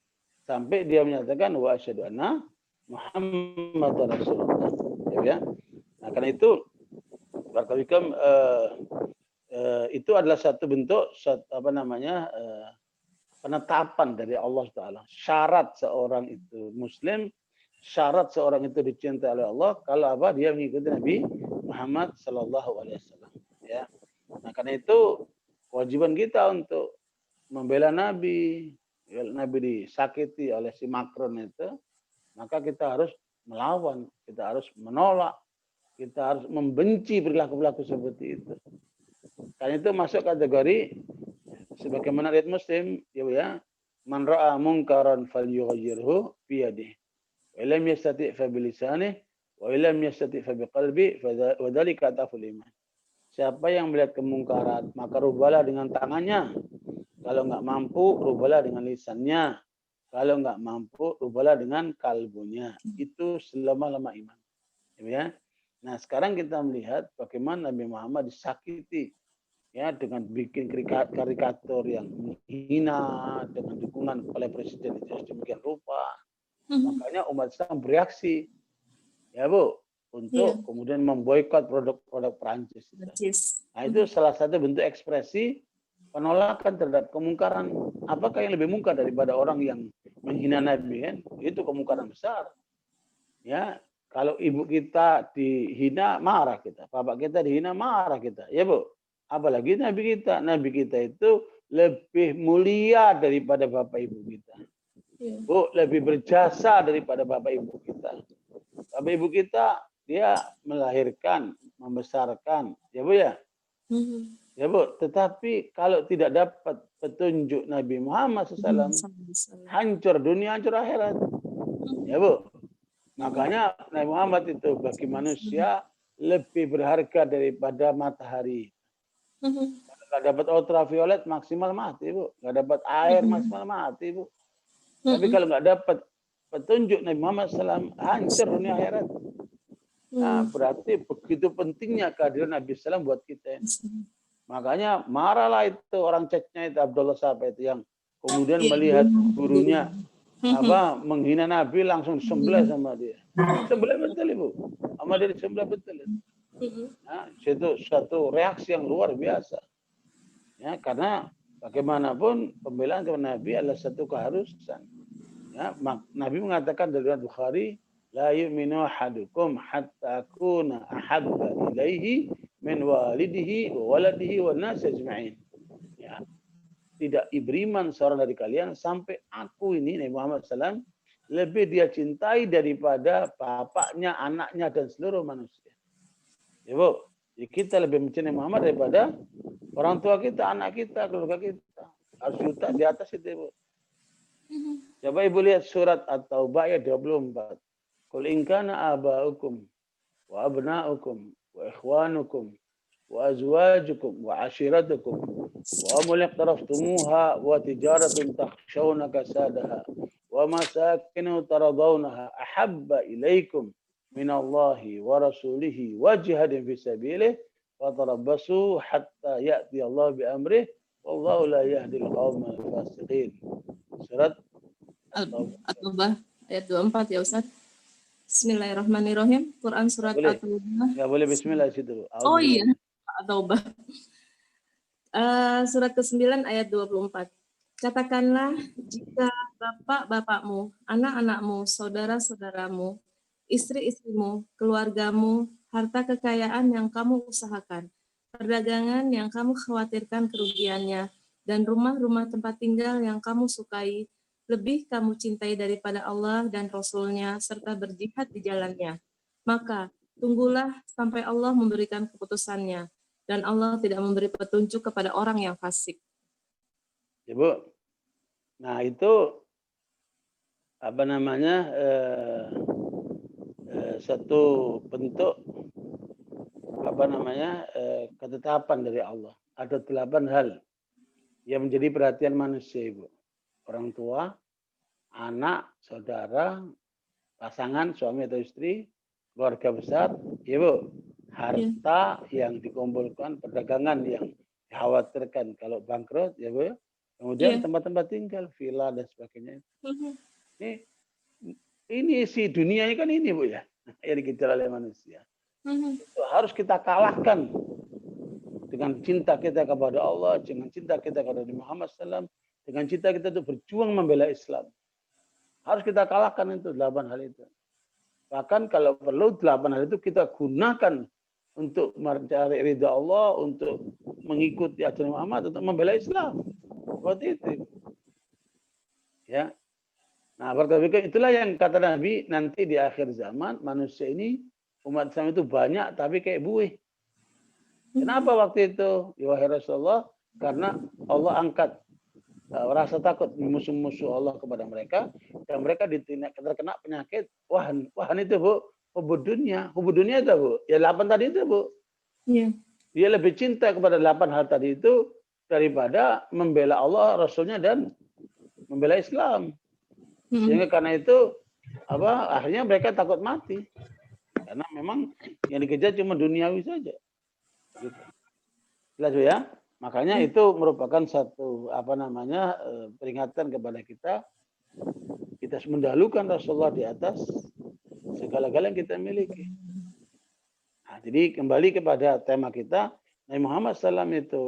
S2: Sampai dia menyatakan wa asyhadu anna Muhammadar Rasulullah. Ya. Nah, karena itu Barakallahu itu adalah satu bentuk penetapan dari Allah Taala. Syarat seorang itu Muslim, syarat seorang itu dicintai oleh Allah kalau apa dia mengikuti Nabi Muhammad Sallallahu Alaihi Wasallam. Ya. Nah, karena itu kewajiban kita untuk membela Nabi. Nabi disakiti oleh si Macron itu, maka kita harus melawan, kita harus menolak, kita harus membenci perilaku-perilaku seperti itu. Karena itu masuk kategori sebagaimana riwayat Muslim, ya, man ra'a munkaran falyughayyirhu bi yadihi wa lam yastati' fa bi lisanihi wa lam yastati' fa bi qalbi wa dzalika ataful iman. Siapa yang melihat kemungkaran, maka rubahlah dengan tangannya. Kalau nggak mampu, rubahlah dengan lisannya. Kalau nggak mampu, rubahlah dengan kalbunya. Itu selama-lama iman. Ya. Nah, sekarang kita melihat bagaimana Nabi Muhammad disakiti ya dengan bikin karikatur yang menghina dengan dukungan oleh presiden itu sedemikian rupa. Makanya umat Islam bereaksi, ya Bu, untuk kemudian memboikot produk-produk Perancis. Nah, itu salah satu bentuk ekspresi penolakan terhadap kemungkaran. Apakah yang lebih mungkar daripada orang yang menghina Nabi kan? Itu kemungkaran besar. Ya, kalau ibu kita dihina marah kita, bapak kita dihina marah kita, ya Bu. Apalagi Nabi kita. Nabi kita itu lebih mulia daripada bapak ibu kita. Bu, lebih berjasa daripada bapak ibu kita. Bapak ibu kita dia melahirkan, membesarkan, ya Bu ya. Ya Bu, tetapi kalau tidak dapat petunjuk Nabi Muhammad SAW, hancur dunia, hancur akhirat. Ya Bu. Makanya Nabi Muhammad itu bagi manusia lebih berharga daripada matahari. Nggak dapat ultraviolet maksimal mati Bu, nggak dapat air maksimal mati Bu. Tapi kalau nggak dapat petunjuk Nabi Muhammad SAW, hancur dunia akhirat. Nah, berarti begitu pentingnya kehadiran Nabi SAW buat kita. Makanya marahlah itu orang Ceknya itu Abdullah siapa itu yang kemudian melihat gurunya menghina Nabi langsung disembelih sama dia. Disembelih betul Ibu. Sama dia disembelih betul. Nah, itu satu reaksi yang luar biasa. Ya, karena bagaimanapun pembelaan kepada Nabi adalah satu keharusan. Ya, Nabi mengatakan dalam Bukhari, la yu'minu ahadukum hatta akuna ahabba ilaihi min walidihi wa waladihi wa nas ajma'in. Ya. Tidak beriman seorang dari kalian sampai aku ini Nabi Muhammad SAW lebih dia cintai daripada bapaknya, anaknya dan seluruh manusia. Ya Bu, jadi kita lebih mencintai Muhammad daripada orang tua kita, anak kita, keluarga kita. Harus letak di atas itu Bu. Coba Ibu lihat surat At-Taubah ayat 24. Qul in kana aba'ukum wa abna'ukum wa ikhwanukum wa azwajukum wa ashiratukum wa amwalun iqtaraftumuha wa tijaratun takhshawna kasadaha wa masakinu taradawnaha ahabba ilaikum minallahi wa rasulihi wa jihadin fi sabilihi fatarabbasu hatta ya'ti Allah bi amrih wallahu la yahdil qaumal fasiqin. Surat
S1: At-Taubah ayat 24 ya Ustaz. Bismillahirrahmanirrahim. Quran surat At-Taubah.
S2: Enggak boleh bismillah situ.
S1: Oh iya, At-Taubah. Surat ke-9 ayat 24. Katakanlah jika bapak-bapakmu, anak-anakmu, saudara-saudaramu, istri-istrimu, keluargamu, harta kekayaan yang kamu usahakan, perdagangan yang kamu khawatirkan kerugiannya, dan rumah-rumah tempat tinggal yang kamu sukai, lebih kamu cintai daripada Allah dan Rasul-Nya, serta berjihad di jalannya. Maka, tunggulah sampai Allah memberikan keputusannya, dan Allah tidak memberi petunjuk kepada orang yang fasik.
S2: Ya Bu. Nah itu apa namanya satu bentuk apa namanya ketetapan dari Allah. Ada 8 hal yang menjadi perhatian manusia Ibu. Orang tua, anak, saudara, pasangan, suami atau istri, keluarga besar, ya Bu, harta yang dikumpulkan, perdagangan yang dikhawatirkan kalau bangkrut, ya Bu, kemudian tempat-tempat tinggal, villa dan sebagainya. Ini si dunianya kan ini Bu ya, yang dikejar oleh manusia. Itu harus kita kalahkan dengan cinta kita kepada Allah, dengan cinta kita kepada Muhammad SAW, dengan cinta kita untuk berjuang membela Islam. Harus kita kalahkan itu 8 hal itu. Bahkan kalau perlu 8 hal itu kita gunakan untuk mencari ridha Allah, untuk mengikuti ajaran Muhammad, untuk membela Islam. Seperti itu. Ya. Nah, itulah yang kata Nabi, nanti di akhir zaman manusia ini, umat Islam itu banyak tapi kayak buih. Kenapa waktu itu? Ya wahai Rasulullah, karena Allah angkat rasa takut musuh-musuh Allah kepada mereka dan mereka terkena penyakit wahan itu Bu, hubud dunia itu Bu, ya 8 tadi itu Bu. Dia lebih cinta kepada 8 hal tadi itu daripada membela Allah, Rasulnya dan membela Islam.
S1: Hmm.
S2: Sehingga karena itu akhirnya mereka takut mati. Karena memang yang dikejar cuma duniawi saja. Gitu. Jelas ya? Makanya itu merupakan satu peringatan kepada kita. Kita mendahulukan Rasulullah di atas segala-galanya yang kita miliki. Nah, jadi kembali kepada tema kita, Nabi Muhammad SAW itu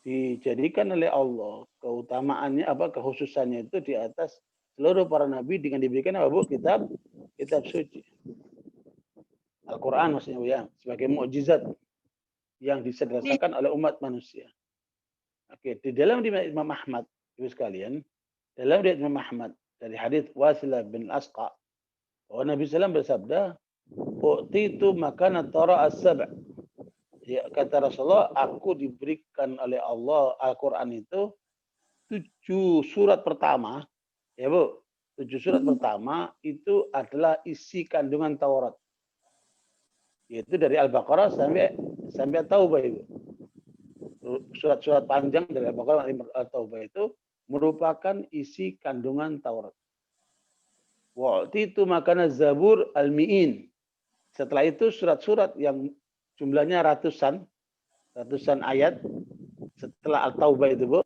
S2: dijadikan oleh Allah keutamaannya kekhususannya itu di atas seluruh para nabi dengan diberikan kitab suci. Al-Quran maksudnya ya, sebagai mukjizat yang bisa dirasakan oleh umat manusia. Oke, di dalam riwayat Imam Ahmad, Ibu sekalian, dalam riwayat Imam Ahmad dari hadis Wasilah bin Asqa, bahwa Nabi SAW bersabda, "U'titu makana tara as-sab'." Ya, kata Rasulullah, aku diberikan oleh Allah Al-Quran itu 7 surat pertama, ya Bu, 7 surat pertama itu adalah isi kandungan Taurat. Yaitu dari Al-Baqarah sampai Taubah Ibu. Surat-surat panjang dari Al-Baqarah sampai Taubah itu merupakan isi kandungan Taurat. Waktu itu makana Zabur al-Mi'in. Setelah itu surat-surat yang jumlahnya ratusan ayat setelah Al-Taubah itu, Bu,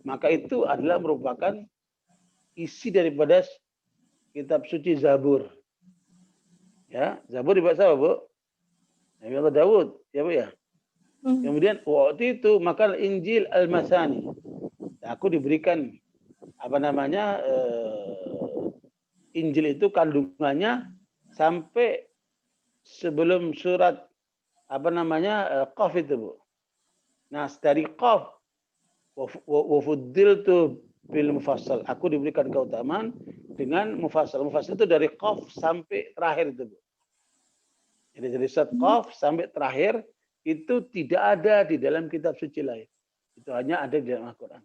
S2: maka itu adalah merupakan isi daripada kitab suci Zabur. Ya, Zabur dibaca apa, Bu? Nabi Allah Daud, ya Bu ya. Kemudian waktu itu maka Injil Al-Masani. Aku diberikan Injil itu kandungannya sampai sebelum surat Qaf itu, Bu. Nah, dari Qaf wafuddiltu bil mufassal. Aku diberikan keutamaan dengan mufassal. Mufassal itu dari Qaf sampai terakhir itu, Bu. Jadi dari surat Qaf sampai terakhir itu tidak ada di dalam kitab suci lain. Itu hanya ada di dalam Al-Quran.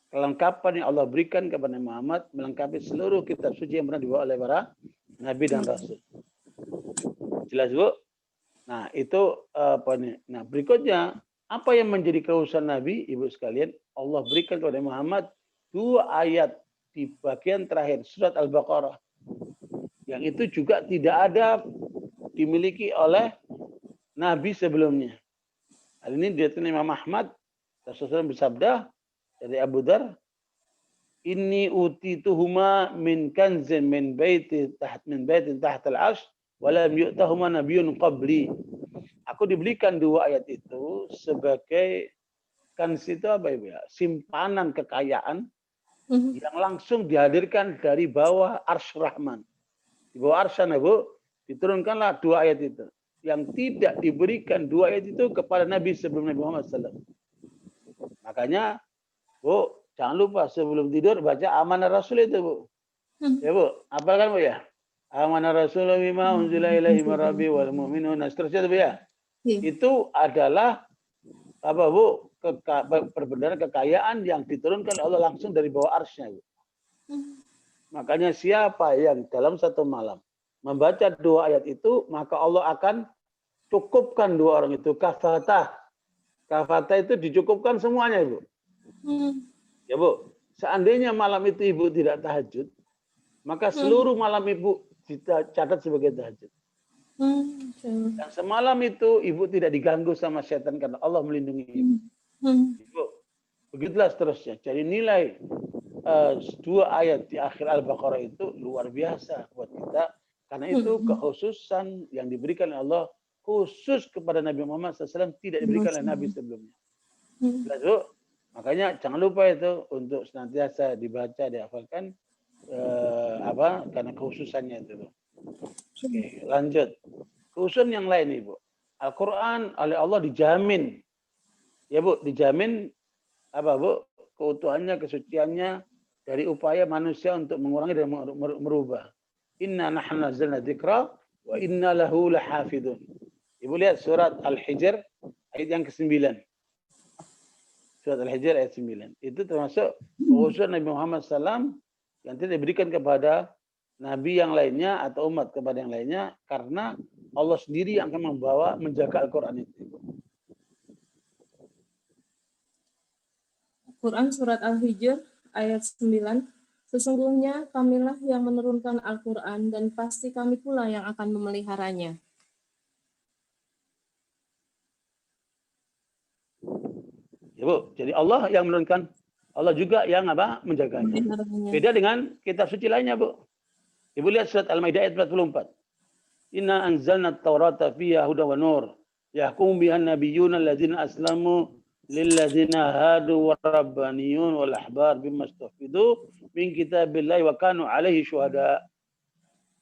S2: Kelengkapan yang Allah berikan kepada Muhammad melengkapi seluruh kitab suci yang pernah dibawa oleh para nabi dan rasul. Jelas, Bu? Nah, itu Nah, berikutnya apa yang menjadi kekhususan Nabi, Ibu sekalian? Allah berikan kepada Muhammad 2 ayat di bagian terakhir surat Al-Baqarah. Yang itu juga tidak ada dimiliki oleh nabi sebelumnya. Hal ini diriwayatkan Imam Ahmad, Rasulullah bersabda dari Abu Dzar, "Inni utituhuma min kanzin min baitin tahta al-'arsy wa lam yu'tahuma nabiyyun qabli." Aku diberikan 2 ayat itu sebagai kanz itu apa Ibu ya? Simpanan kekayaan yang langsung dihadirkan dari bawah Arsy Rahman. Di bawah Arsy, Bu, diturunkanlah 2 ayat itu. Yang tidak diberikan 2 ayat itu kepada Nabi sebelum Nabi Muhammad SAW. Makanya, Bu, jangan lupa sebelum tidur baca amanah Rasul itu, Bu. Ya, Bu, hafalkan, Bu ya? Amanah Rasul bima unzila ilaihi min rabbi wal mu'minun. Seterusnya, Bu ya. Itu adalah apa, Bu? Perbenaran kekayaan yang diturunkan oleh Allah langsung dari bawah arsy-Nya, Bu. Makanya siapa yang dalam satu malam membaca 2 ayat itu, maka Allah akan cukupkan 2 orang itu. Kafatah. Kafatah itu dicukupkan semuanya, Ibu. Ya, Bu. Seandainya malam itu Ibu tidak tahajud, maka seluruh malam Ibu dicatat sebagai tahajud. Dan semalam itu Ibu tidak diganggu sama setan karena Allah melindungi Ibu. Ibu, begitulah seterusnya. Jadi nilai 2 ayat di akhir Al-Baqarah itu luar biasa buat kita. Karena itu kekhususan yang diberikan oleh Allah khusus kepada Nabi Muhammad SAW tidak diberikan oleh Nabi sebelumnya. Lalu, makanya jangan lupa itu untuk senantiasa dibaca, dihafalkan karena kekhususannya itu. Oke, lanjut. Kekhususan yang lain, Ibu. Al-Quran oleh Allah dijamin. Ya, Bu, dijamin apa, Bu? Keutuhannya, kesuciannya dari upaya manusia untuk mengurangi dan merubah. Inna nahnu nazzalna dzikra wa inna lahu lahafidun. Ibu lihat surat Al-Hijr ayat yang ke-9. Surat Al-Hijr ayat 9. Itu termasuk kekhususan Nabi Muhammad SAW yang tidak diberikan kepada nabi yang lainnya atau umat kepada yang lainnya karena Allah sendiri yang akan menjaga Al-Quran itu.
S1: Quran Surat Al-Hijr ayat 9. Sesungguhnya kamilah yang menurunkan Al-Quran dan pasti kami pula yang akan memeliharanya.
S2: Ya, Bu. Jadi Allah yang menurunkan, Allah juga yang apa? Menjaganya. Beda dengan kitab suci lainnya, Bu. Ibu lihat surat Al-Maidah ayat 44. Inna anzalna at-taurata fiha hudan wa nur. Yahkumu bihan nabiyyuna alladzina aslamu lilladzina hadu wa rabbaniyun wal ahbar bimma istahfidu min kitabillahi wa kanu alaihi syuhada.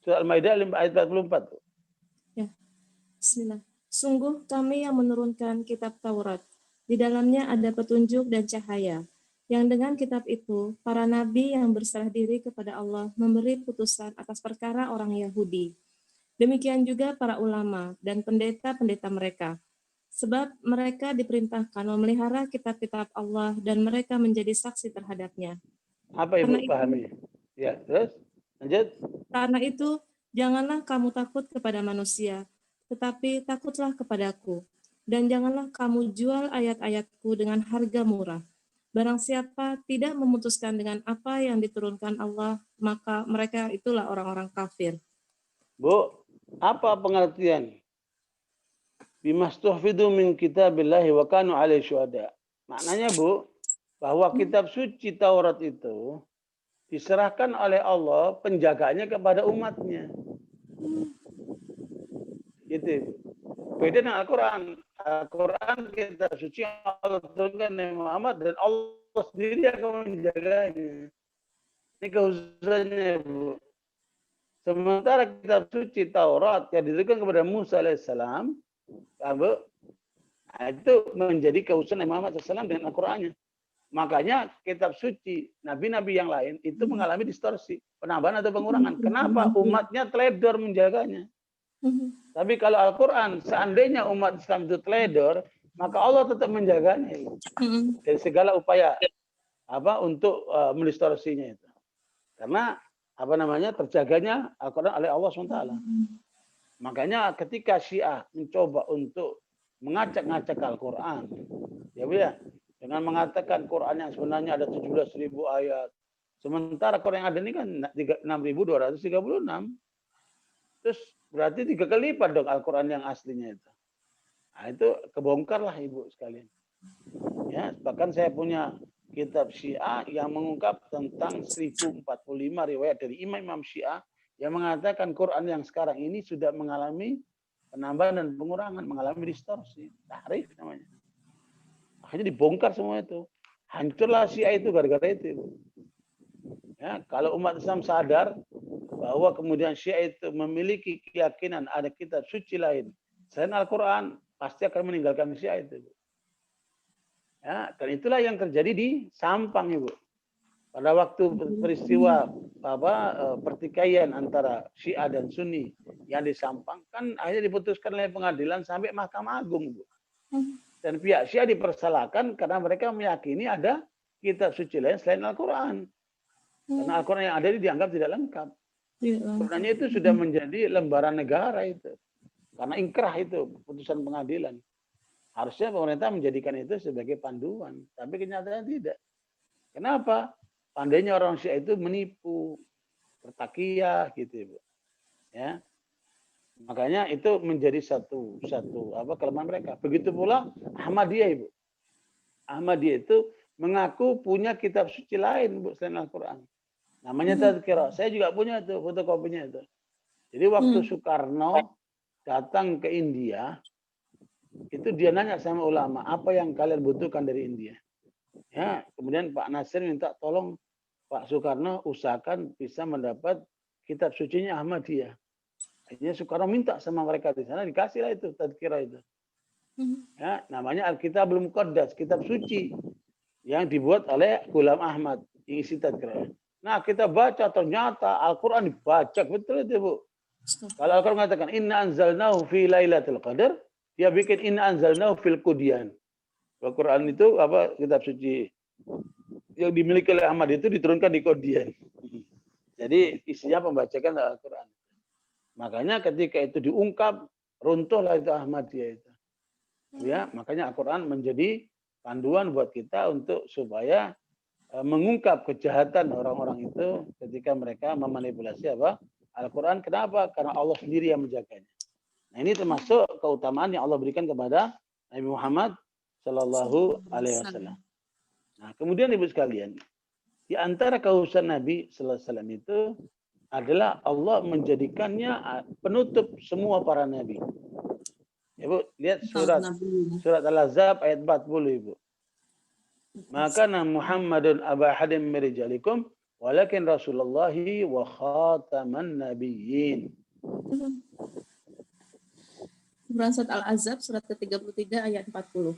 S2: Surat Al-Maidah ayat 44.
S1: Ya, bismillah. Sungguh kami yang menurunkan kitab Taurat. Di dalamnya ada petunjuk dan cahaya. Yang dengan kitab itu, para nabi yang berserah diri kepada Allah memberi putusan atas perkara orang Yahudi. Demikian juga para ulama dan pendeta-pendeta mereka. Sebab mereka diperintahkan memelihara kitab-kitab Allah dan mereka menjadi saksi terhadapnya.
S2: Apa Ibu pahami? Ya, terus lanjut.
S1: Karena itu, janganlah kamu takut kepada manusia, tetapi takutlah kepadaku. Dan janganlah kamu jual ayat-ayatku dengan harga murah. Barang siapa tidak memutuskan dengan apa yang diturunkan Allah, maka mereka itulah orang-orang kafir.
S2: Bu, apa pengertian bimastuhfidu min kitabillahi wa kanu alaihi syuhada? Maknanya, Bu, bahwa kitab suci Taurat itu diserahkan oleh Allah penjagaannya kepada umatnya. Gitu. Beda dengan Al-Quran. Al-Quran kitab suci Allah turunkan Nabi Muhammad dan Allah sendiri akan menjaganya. Ini khususnya, Bu. Sementara kitab suci Taurat yang diberikan kepada Musa alaihissalam, itu menjadi kekhususan Nabi Muhammad SAW dengan Al-Qurannya. Makanya kitab suci nabi-nabi yang lain itu mengalami distorsi, penambahan atau pengurangan. Kenapa? Umatnya teledor menjaganya. Tapi kalau Al-Quran, seandainya umat Islam itu teledor, maka Allah tetap menjaganya dari segala upaya untuk mendistorsinya itu. Karena terjaganya Al-Quran oleh Allah SWT. Makanya ketika Syiah mencoba untuk mengacak-ngacak Al-Quran, ya, dengan mengatakan Quran yang sebenarnya ada 17.000 ayat. Sementara Quran yang ada ini kan 6.236. Terus berarti 3 kali lipat dong Al-Quran yang aslinya itu. Nah, itu kebongkarlah Ibu sekalian. Ya, bahkan saya punya kitab Syiah yang mengungkap tentang 1045 riwayat dari imam-imam Syiah yang mengatakan Quran yang sekarang ini sudah mengalami penambahan dan pengurangan, mengalami distorsi. Tahrif namanya. Akhirnya dibongkar semua itu. Hancurlah Syiah itu gara-gara itu. Ya, kalau umat Islam sadar bahwa kemudian Syiah itu memiliki keyakinan ada kitab suci lain selain Al-Quran, pasti akan meninggalkan Syiah itu. Ya, dan itulah yang terjadi di Sampang, Ibu. Pada waktu peristiwa pertikaian antara Syiah dan Sunni yang di Sampang, kan akhirnya diputuskan oleh pengadilan sampai Mahkamah Agung, Bu. Dan pihak Syiah dipersalahkan karena mereka meyakini ada kitab suci lain selain Al-Quran. Karena Al-Quran yang ada ini dianggap tidak lengkap. Sebenarnya itu sudah menjadi lembaran negara itu. Karena ingkrah itu putusan pengadilan. Harusnya pemerintah menjadikan itu sebagai panduan. Tapi kenyataannya tidak. Kenapa? Pandainya orang Syiah itu menipu, bertakiyah gitu, Ibu. Ya. Makanya itu menjadi satu kelemahan mereka. Begitu pula Ahmadiyah, Ibu. Ahmadiyah itu mengaku punya kitab suci lain, Bu, selain Al-Quran. Namanya Tadhkirah. Saya juga punya itu fotokopinya itu. Jadi waktu Soekarno datang ke India, itu dia nanya sama ulama, apa yang kalian butuhkan dari India? Ya, kemudian Pak Nasir minta tolong Pak Soekarno usahakan bisa mendapat kitab sucinya Ahmadiyah. Akhirnya Soekarno minta sama mereka di sana, dikasihlah itu Tadhkirah itu. Ya, namanya Al-Kitabul Muqaddas, kitab suci yang dibuat oleh Ghulam Ahmad, yang isi Tadhkirah. Nah, kita baca ternyata Al-Quran dibaca betul itu, Bu. Kalau Al-Quran mengatakan inna anzalnahu fi lailatul qadar, dia bikin inna anzalnahu fil qudyan. Al-Quran itu kitab suci yang dimiliki oleh Ahmad itu diturunkan di Qudyan. Jadi isinya pembacakan Al-Quran. Makanya ketika itu diungkap, runtuhlah itu Ahmadiyah itu. Ya, makanya Al-Quran menjadi panduan buat kita untuk supaya mengungkap kejahatan orang-orang itu ketika mereka memanipulasi apa? Al-Quran. Kenapa? Karena Allah sendiri yang menjaganya. Nah, ini termasuk keutamaan yang Allah berikan kepada Nabi Muhammad Shallallahu Alaihi Wasallam. Nah, kemudian ibu sekalian, di antara kekhususan Nabi Sallallahu Alaihi Wasallam itu adalah Allah menjadikannya penutup semua para nabi. Ibu lihat surat Al-Ahzab ayat 40 Ibu. Maka Muhammadun aba hadim min rijalikum walakin Rasulullahi wa khataman nabiyyin.
S1: Surat Al-Ahzab surat ke-33 ayat 40.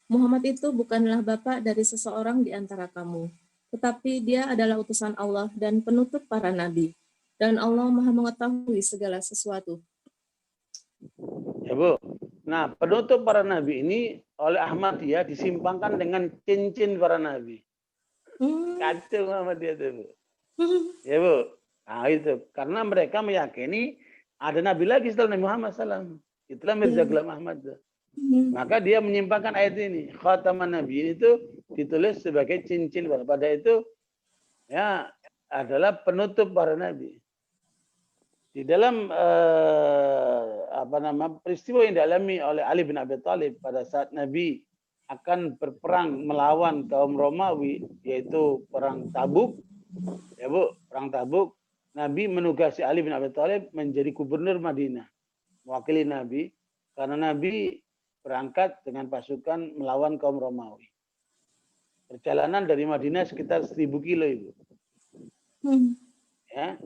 S1: Muhammad itu bukanlah bapak dari seseorang di antara kamu, tetapi dia adalah utusan Allah dan penutup para nabi. Dan Allah Maha mengetahui segala sesuatu.
S2: Ya Bu. Nah, penutup para nabi ini oleh Ahmadiyah disimpangkan dengan cincin para nabi. Kacau Ahmadiyah itu Bu. Ya Bu. Nah itu karena mereka meyakini ada nabi lagi setelah Nabi Muhammad SAW. Itulah Mirza Ghulam Ahmad. Maka dia menyimpangkan ayat ini. Khataman Nabi itu ditulis sebagai cincin pada itu ya adalah penutup para nabi. Di dalam peristiwa yang dialami oleh Ali bin Abi Thalib pada saat Nabi akan berperang melawan kaum Romawi, yaitu perang Tabuk. Ya Bu, perang Tabuk. Nabi menugasi Ali bin Abi Thalib menjadi gubernur Madinah, mewakili Nabi, karena Nabi berangkat dengan pasukan melawan kaum Romawi. Perjalanan dari Madinah sekitar 1000 kilo Ibu. Ya.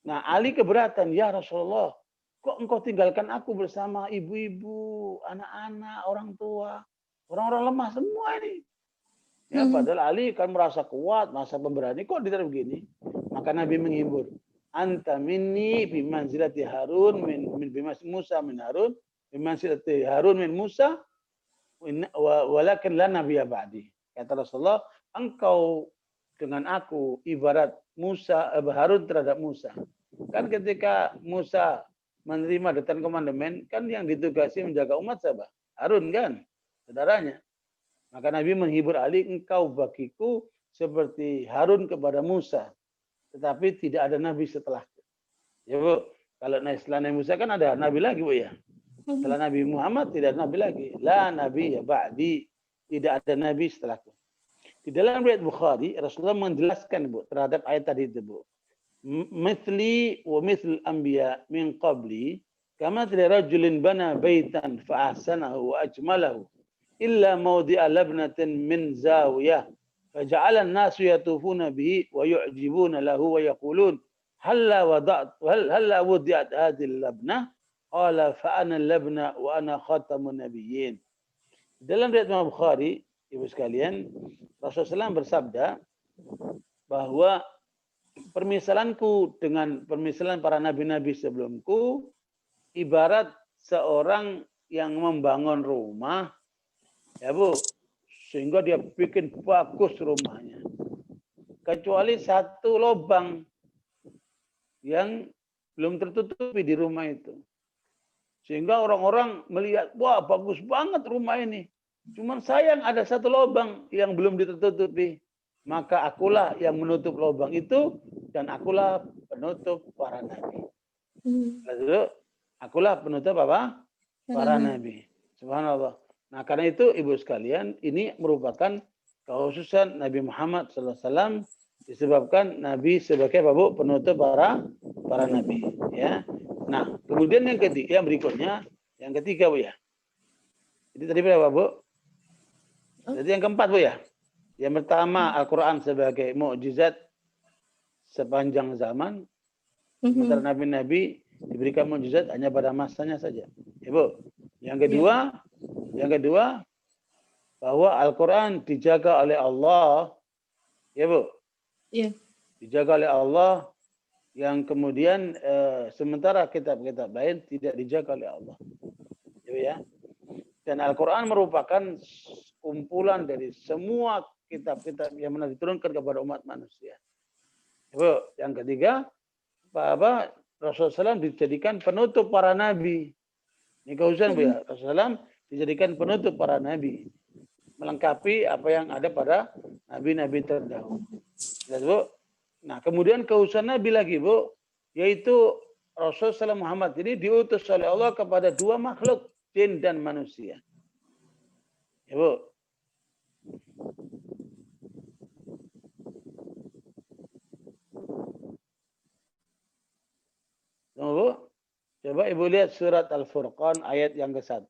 S2: Nah, Ali keberatan, ya Rasulullah, kok engkau tinggalkan aku bersama ibu-ibu, anak-anak, orang tua, orang-orang lemah semua ini. Ya, padahal Ali kan merasa kuat, merasa pemberani, kok ditaruh begini? Maka Nabi menghibur, anta minni bimanzilati Harun min Musa min Harun, bimanzilati Harun min Musa, walakin la nabiyya ba'di. Kata Rasulullah, engkau dengan aku ibarat Harun terhadap Musa. Kan ketika Musa menerima Ten Commandment, kan yang ditugasi menjaga umat siapa? Harun kan, saudaranya. Maka Nabi menghibur Ali, engkau bagiku seperti Harun kepada Musa. Tetapi tidak ada Nabi setelahku. Ya Bu, kalau setelah Nabi Musa kan ada Nabi lagi Bu ya. Setelah Nabi Muhammad tidak ada Nabi lagi. La Nabi ya ba'di. Tidak ada Nabi setelahku. Di dalam riwayat Bukhari, Rasulullah menjelaskan Bu terhadap ayat tadi itu Bu. Mithli wa mithl anbiya min qabli kamathli rajulin bana baitan fa ahsanahu wa ajmalahu illa mawdi'a labnatin min zawiyah faja'ala an-nasu yatufuna bihi wa yu'jibuna lahu wa yaqulun halla wudi'at hadhihi al-labnah qala fa ana al-labna wa ana khatamun nabiyyin. Dalam riwayat Imam Bukhari, Ibu sekalian, Rasulullah SAW bersabda bahwa permisalanku dengan permisalan para nabi-nabi sebelumku ibarat seorang yang membangun rumah, ya Bu, sehingga dia bikin bagus rumahnya. Kecuali satu lubang yang belum tertutupi di rumah itu. Sehingga orang-orang melihat, wah bagus banget rumah ini. Cuman sayang ada satu lubang yang belum ditutupi. Maka akulah yang menutup lubang itu dan akulah penutup para nabi. Lalu akulah penutup apa? Para nabi. Subhanallah. Nah, karena itu Ibu sekalian, ini merupakan kekhususan Nabi Muhammad SAW disebabkan Nabi sebagai penutup para nabi. Ya. Nah, kemudian yang ketiga, berikutnya, yang ketiga Bu ya. Jadi tadi berapa Bu? Jadi yang keempat Bu ya. Yang pertama Al-Quran sebagai mukjizat sepanjang zaman. Sementara nabi-nabi diberikan mukjizat hanya pada masanya saja. Ya Bu. Yang kedua bahwa Al-Quran dijaga oleh Allah. Ya Bu.
S1: Iya.
S2: Dijaga oleh Allah yang kemudian sementara kitab-kitab lain tidak dijaga oleh Allah. Ya. Dan Al-Quran merupakan kumpulan dari semua kitab-kitab yang pernah diturunkan kepada umat manusia. Yang ketiga, Rasulullah SAW dijadikan penutup para nabi. Ini kekhususan Bu ya. Rasulullah SAW dijadikan penutup para nabi. melengkapi apa yang ada pada nabi-nabi terdahulu. Ya, Bu. Nah, kemudian keutusan Nabi lagi, Bu, yaitu Rasulullah Muhammad ini diutus oleh Allah kepada dua makhluk, jin dan manusia. Ya, Bu. Tunggu, Bu. Coba Ibu lihat surat Al-Furqan ayat yang ke-1.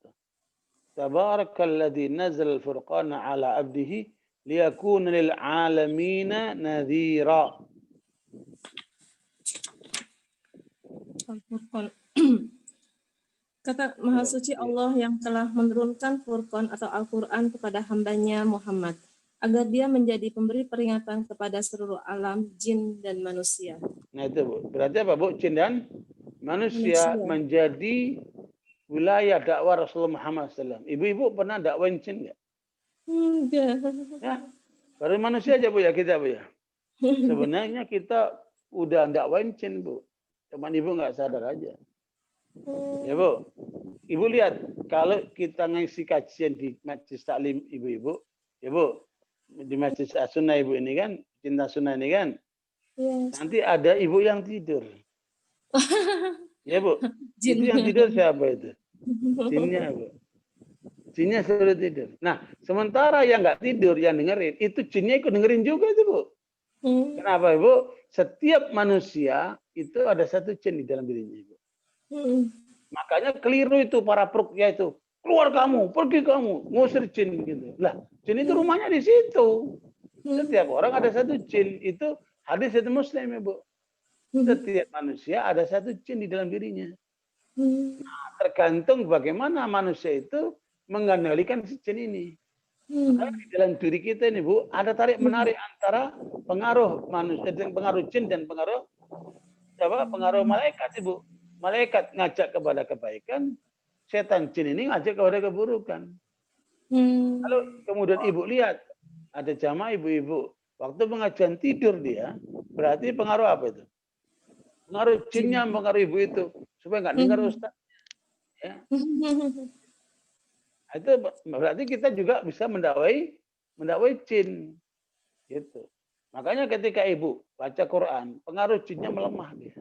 S2: Tabarakalladzi nazzala al-furqana ala 'abdihi liyakuna lil 'alamina nadhira.
S1: Al-Furqan. Kata Maha Suci Allah yang telah menurunkan Furqan atau Al-Quran kepada hambanya Muhammad, agar dia menjadi pemberi peringatan kepada seluruh alam, jin dan manusia.
S2: Nah itu, Bu. Berarti apa, Bu? Jin dan manusia menjadi wilayah dakwah Rasulullah Muhammad SAW. Ibu-ibu pernah dakwain jin nggak?
S1: Enggak.
S2: Ya, baru manusia aja, Bu, ya kita, Bu, ya. Sebenarnya kita udah dakwain jin, Bu. Cuman Ibu nggak sadar aja. Ya, Bu. Ibu lihat, kalau kita ngisi kajian di Majlis Taklim ibu-ibu, ya, Bu, di Majlis Sunnah Ibu ini kan, Cinta Sunnah ini kan,
S1: Yes.
S2: nanti ada ibu yang tidur. Ya, Bu.
S1: Jin.
S2: Itu yang tidur siapa itu? Jinnya, Bu. Jinnya suruh tidur. Nah, sementara yang nggak tidur, yang dengerin, itu jinnya ikut dengerin juga itu, Bu. Kenapa, Ibu? Setiap manusia itu ada satu jin di dalam dirinya, Ibu. Makanya keliru itu para peruqyah itu. Keluar kamu, pergi kamu, ngusir jin gitu. Lah, jin itu rumahnya di situ. Setiap orang ada satu jin. Itu hadis itu Muslim, Ibu. Setiap manusia ada satu jin di dalam dirinya. Nah, tergantung bagaimana manusia itu mengendalikan si jin ini. Maka di dalam diri kita ini, Bu, ada tarik menarik antara pengaruh manusia dan pengaruh jin dan pengaruh malaikat, Ibu. Malaikat ngajak kepada kebaikan, setan jin ini ngajak kepada keburukan. Kalau kemudian Ibu lihat ada jamaah ibu-ibu waktu pengajian tidur dia, berarti pengaruh apa itu? Pengaruh jinnya pengaruh ibu itu supaya nggak dengar ustaz. Ya. Itu berarti kita juga bisa mendakwai jin. Gitu. Makanya ketika ibu baca Quran, pengaruh jinnya melemah dia.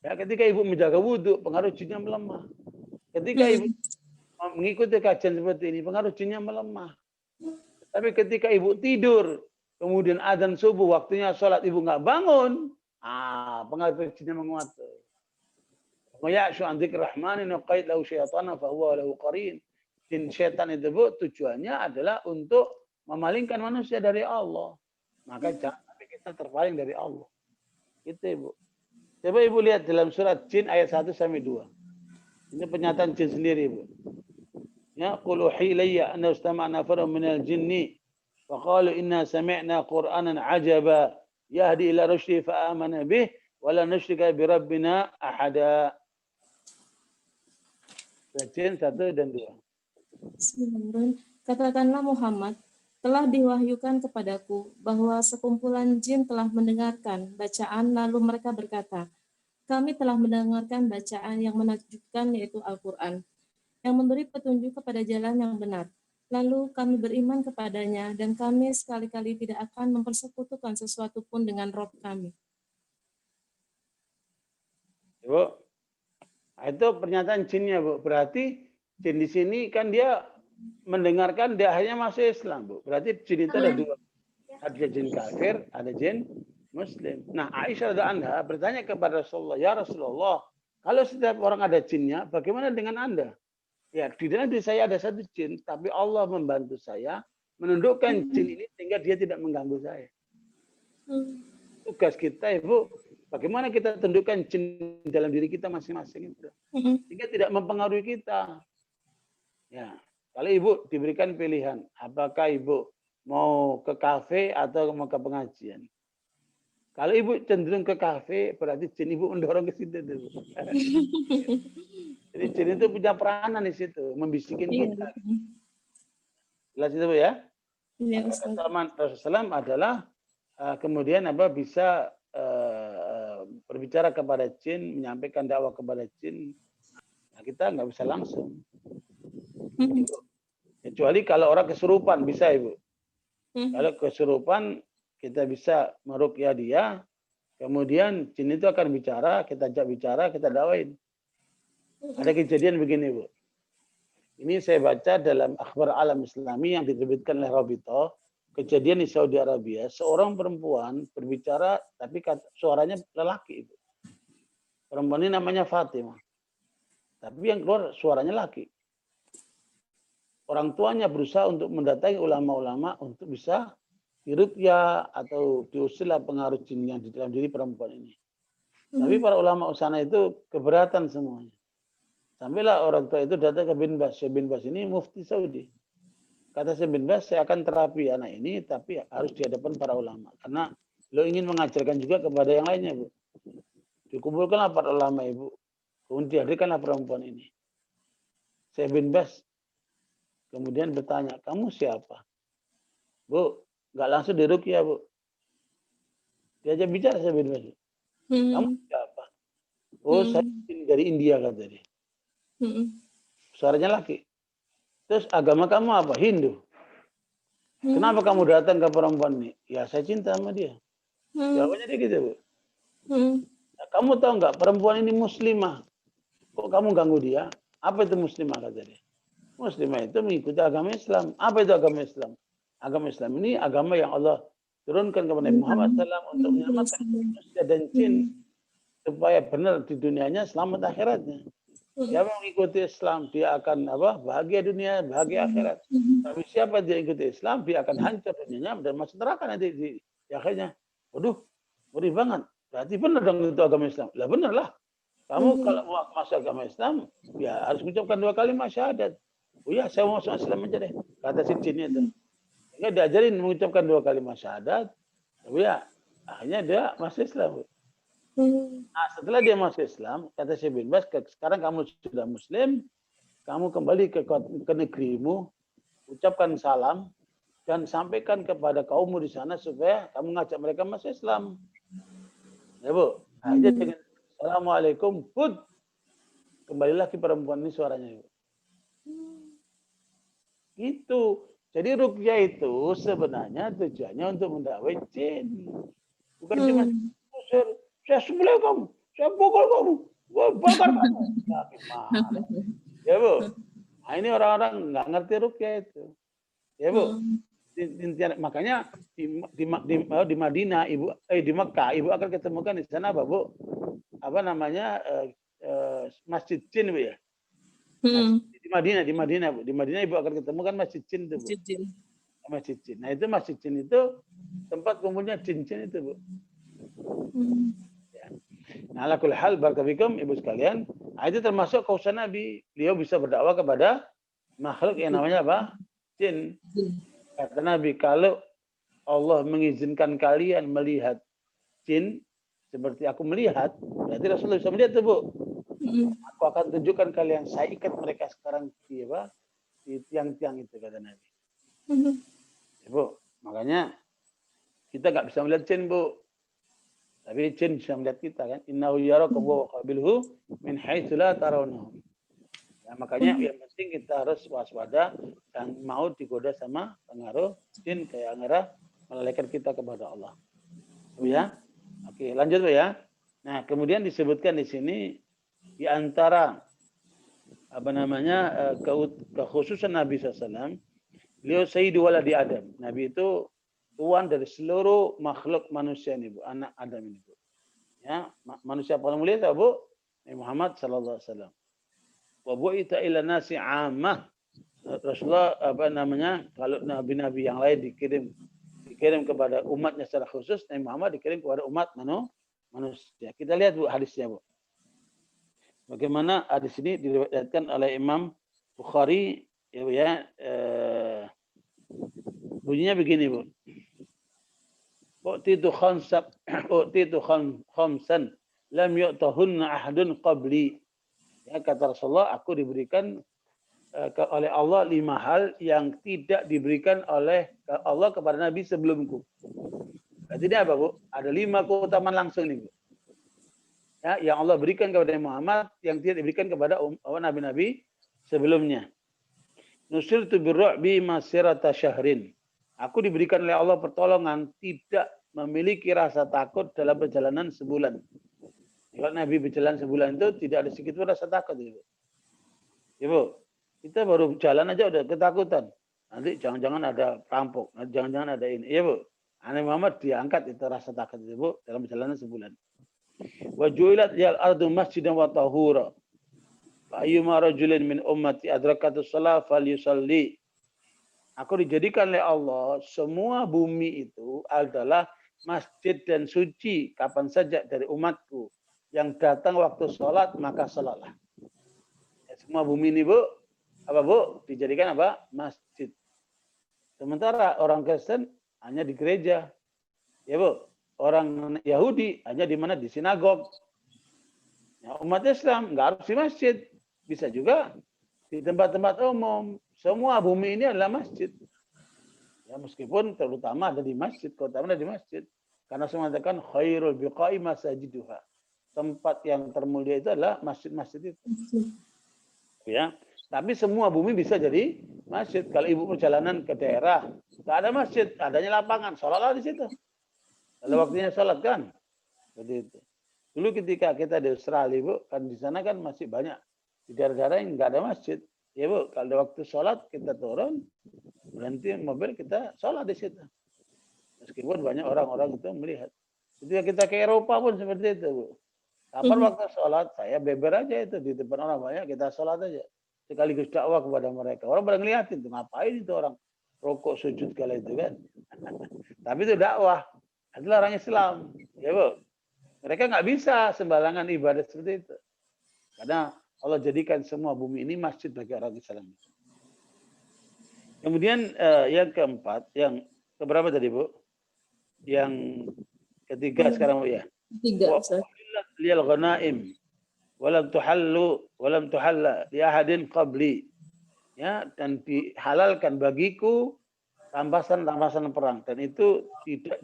S2: Ya, ketika ibu menjaga wudhu, pengaruh jinnya melemah. Ketika ibu mengikuti kajian seperti ini, pengaruh jinnya melemah. Tapi ketika ibu tidur, kemudian adzan subuh, waktunya sholat, ibu nggak bangun, pengaruh jinnya menguat. Jin setan itu, Bu, tujuannya adalah untuk memalingkan manusia dari Allah. Maka jangan sampai kita terpaling dari Allah. Itu, Ibu. Coba Ibu lihat dalam surat Jin ayat 1 sampai 2. Ini pernyataan jin sendiri, Bu. Ya, qul uhiya anna istama'na nafarun minal jinni wa qalu inna sami'na qur'anan ajaba yahdi ila rusydi fa amana bih wa la nusyrika bi rabbina ahada. Jin 1 dan 2.
S1: Bismillahirrahmanirrahim. Katakanlah Muhammad, telah diwahyukan kepadaku bahwa sekumpulan jin telah mendengarkan bacaan lalu mereka berkata, kami telah mendengarkan bacaan yang menakjubkan yaitu Al-Quran, yang memberi petunjuk kepada jalan yang benar. Lalu kami beriman kepadanya dan kami sekali-kali tidak akan mempersekutukan sesuatu pun dengan Rob kami.
S2: Bu, itu pernyataan jinnya, Bu. Berarti jin di sini kan dia mendengarkan dia akhirnya masuk Islam, Bu. Berarti jin itu ada dua. Ada jin kafir, ada jin Muslim. Nah, Aisyah radhiyallahu anha bertanya kepada Rasulullah, ya Rasulullah, kalau setiap orang ada jinnya, bagaimana dengan Anda? Ya, di dalam diri saya ada satu jin, tapi Allah membantu saya menundukkan jin ini sehingga dia tidak mengganggu saya. Tugas kita, Ibu, bagaimana kita tundukkan jin dalam diri kita masing-masing itu, sehingga tidak mempengaruhi kita. Ya, kalau Ibu diberikan pilihan, apakah Ibu mau ke kafe atau mau ke pengajian? Kalau Ibu cenderung ke kafe, berarti jin Ibu mendorong ke situ. Jadi jin itu punya peranan di situ, membisikin kita. Jelas itu, Bu, ya?
S1: Iya, Ustaz.
S2: Rasulullah adalah kemudian bisa berbicara kepada jin, menyampaikan dakwah kepada jin. Nah, kita nggak bisa langsung. Kecuali kalau orang kesurupan bisa Ibu.
S1: Mhm.
S2: Kalau kesurupan kita bisa meruqyah dia, kemudian jin itu akan bicara, kita ajak bicara, kita dakwain. Ada kejadian begini Bu. Ini saya baca dalam Akhbar Alam Islami yang diterbitkan oleh Rabitoh. Kejadian di Saudi Arabia, seorang perempuan berbicara tapi suaranya lelaki Ibu. Perempuan ini namanya Fatimah. Tapi yang keluar suaranya laki. Orang tuanya berusaha untuk mendatangi ulama-ulama untuk bisa diruqyah atau diusirlah pengaruh jin yang di dalam diri perempuan ini. Tapi para ulama usana itu keberatan semuanya. Sampailah orang tua itu datang ke bin Bas. Syekh bin Bas ini mufti Saudi. Kata Syekh bin Bas, saya akan terapi anak ini, tapi harus di hadapan para ulama. Karena lo ingin mengajarkan juga kepada yang lainnya, Bu. Dikumpulkanlah para ulama, Ibu. Kemudian dihadirkanlah perempuan ini. Syekh bin Bas kemudian bertanya, kamu siapa? Bu, nggak langsung diruqyah, Bu. Diajak bicara Syekh bin Bas. Kamu siapa? Oh, saya dari India, kata dia. Suaranya laki. Terus agama kamu apa? Hindu. Kenapa kamu datang ke perempuan ini? Ya saya cinta sama dia. Jawabannya dia gitu, Bu. Nah, kamu tahu nggak perempuan ini muslimah? Kok kamu ganggu dia? Apa itu muslimah, kata dia? Muslimah itu mengikuti agama Islam. Apa itu agama Islam? Agama Islam ini agama yang Allah turunkan kepada Nabi Muhammad SAW untuk menyelamatkan manusia dan jin supaya benar di dunianya, selamat akhiratnya. Siapa yang mengikuti Islam, dia akan bahagia dunia, bahagia akhirat. Tapi siapa yang ikuti Islam, dia akan hancur dunianya dan masuk neraka nanti di akhirnya. Waduh, ngeri banget. Berarti benar dong itu agama Islam. Lah benar lah. Kamu kalau mau masuk agama Islam, ya harus mengucapkan 2 kalimat syahadat. Oh ya, saya mau masuk Islam aja deh. Kata si jin itu. Sehingga diajarin mengucapkan 2 kalimat syahadat. Tapi ya, akhirnya dia masuk Islam. Nah, setelah dia masuk Islam, kata Syekh bin Bas, sekarang kamu sudah Muslim, kamu kembali ke negerimu, ucapkan salam, dan sampaikan kepada kaummu di sana supaya kamu ngajak mereka masuk Islam. Ya Bu, akhirnya dengan Assalamualaikum, Bud. Kembalilah ke perempuan ini suaranya. Gitu. Jadi ruqyah itu sebenarnya tujuannya untuk mendakwai jin. Bukan cuma saya sembelih kamu, saya pukul kamu, saya bakar kamu. Nah, gimana? Ya Bu. Nah, ini orang-orang nggak ngerti ruqyah itu. Ya Bu. Makanya di Madinah di Mekah ibu akan ketemukan di sana apa Bu? Apa namanya masjid jin Bu ya? Di Madinah Bu. Di Madinah ibu akan ketemukan masjid jin itu Bu. Masjid jin. Nah itu masjid jin itu tempat kumpulnya jin-jin itu Bu. Ya. Nah ala kulli hal barakallahu ibu sekalian. Nah, itu termasuk kausan Nabi. Beliau bisa berdakwah kepada makhluk yang namanya apa? Jin. Kata Nabi, kalau Allah mengizinkan kalian melihat jin seperti aku melihat, berarti Rasulullah bisa melihat tuh Bu. Aku akan tunjukkan kalian, saya ikat mereka sekarang di tiang-tiang itu, kata Nabi. Ya, Bu, makanya kita nggak bisa melihat jin Bu, tapi jin bisa melihat kita kan. Innahu yarakum wa qabiluhu min haitsu la tarawnahum. Ya, makanya yang penting kita harus waspada dan mau digoda sama pengaruh jin kayak ngerah melalaikan kita kepada Allah. Ya, oke lanjut Bu ya. Nah kemudian disebutkan di sini di antara apa namanya kekhususan Nabi SAW, beliau Sayyidu Waladi Adam. Nabi itu tuan dari seluruh makhluk manusia ini Bu, anak Adam ini Bu. Ya, manusia paling mulia itu Bu Nabi Muhammad sallallahu alaihi wasallam. Wa bu'ita ila nasi 'ammah. Rasulullah apa namanya kalau nabi-nabi yang lain dikirim kepada umatnya secara khusus, Nabi Muhammad dikirim kepada umat manusia. Kita lihat Bu hadisnya Bu. Bagaimana hadis ini diriwayatkan oleh Imam Bukhari ya bunyinya begini Bu. Utitu khamsan lam yu'tahunna ahadun qabli. Ya, kata Rasulullah, aku diberikan oleh Allah 5 hal yang tidak diberikan oleh Allah kepada Nabi sebelumku. Berarti ini apa Bu? Ada 5 keutamaan langsung nih Bu. Ya, yang Allah berikan kepada Muhammad yang tidak diberikan kepada nabi-nabi sebelumnya. Nusirtu birru'bi masirata syahrin. Aku diberikan oleh Allah pertolongan tidak memiliki rasa takut dalam perjalanan sebulan. Kalau Nabi berjalan sebulan itu tidak ada sedikit pun rasa takut, Ibu. Ibu, kita baru jalan aja udah ketakutan. Nanti jangan-jangan ada perampok, jangan-jangan ada ini. Iya, Bu. Nabi Muhammad diangkat itu rasa takut itu, Bu, dalam perjalanan sebulan. Wa ju'ilat liyal ardu masjidan wa tahura. Fa ayyuma rajulin min ummati adrakatus shalah falyusalli. Aku dijadikan oleh Allah, semua bumi itu adalah masjid dan suci kapan saja dari umatku. Yang datang waktu sholat, maka sholatlah. Ya, semua bumi ini, Bu, apa, Bu? Dijadikan apa? Masjid. Sementara orang Kristen hanya di gereja. Ya, Bu. Orang Yahudi hanya di mana? Di sinagog. Ya, umat Islam nggak harus di masjid. Bisa juga di tempat-tempat umum. Semua bumi ini adalah masjid. Ya, meskipun terutama ada di masjid, terutama ada di masjid. Karena semua mengatakan khairul biqa'i masajiduha. Tempat yang termulia itu adalah masjid-masjid itu. Ya, tapi semua bumi bisa jadi masjid. Kalau ibu perjalanan ke daerah, nggak ada masjid, adanya lapangan, sholatlah di situ. Kalau waktunya sholat kan, seperti itu. Dulu ketika kita di Australia, Bu, kan di sana kan masih banyak di daerah-daerah yang nggak ada masjid. Ya, Bu, kalau ada waktu sholat kita turun, berhenti mobil kita sholat di situ. Meskipun banyak orang-orang itu melihat. Ketika kita ke Eropa pun seperti itu, Bu. Kapan waktu sholat, saya beber aja itu di depan orang banyak, kita sholat aja. Sekaligus dakwah kepada mereka. Orang pada ngeliatin tuh, ngapain itu orang rokok sujud kala itu kan. Tapi itu dakwah. Adalah orang Islam. Ya, Bu. Mereka nggak bisa sembarangan ibadah seperti itu. Karena Allah jadikan semua bumi ini masjid bagi orang Islam. Kemudian yang keempat, yang keberapa tadi, Bu? Yang ketiga sekarang, Bu, ya.
S1: Tiga, Ustaz.
S2: Liyal ghanaim walam tuhalla li ahadin qabli. Ya, dan dihalalkan bagiku rampasan-rampasan perang, dan itu tidak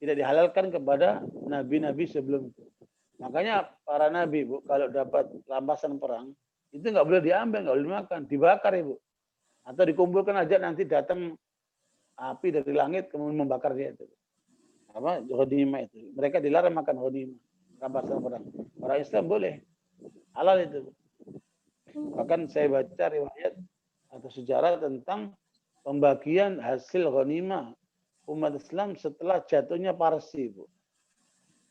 S2: dihalalkan kepada nabi-nabi sebelum itu. Makanya para nabi, Bu, kalau dapat rampasan perang itu nggak boleh diambil, nggak boleh dimakan, dibakar, Ibu, atau dikumpulkan aja, nanti datang api dari langit kemudian membakar dia itu. Apa ghanimah itu? Mereka dilarang makan ghanimah, rampasan perang. Orang Islam boleh, halal itu. Bahkan saya baca riwayat atau sejarah tentang pembagian hasil ghanimah umat Islam setelah jatuhnya Parsi, Bu.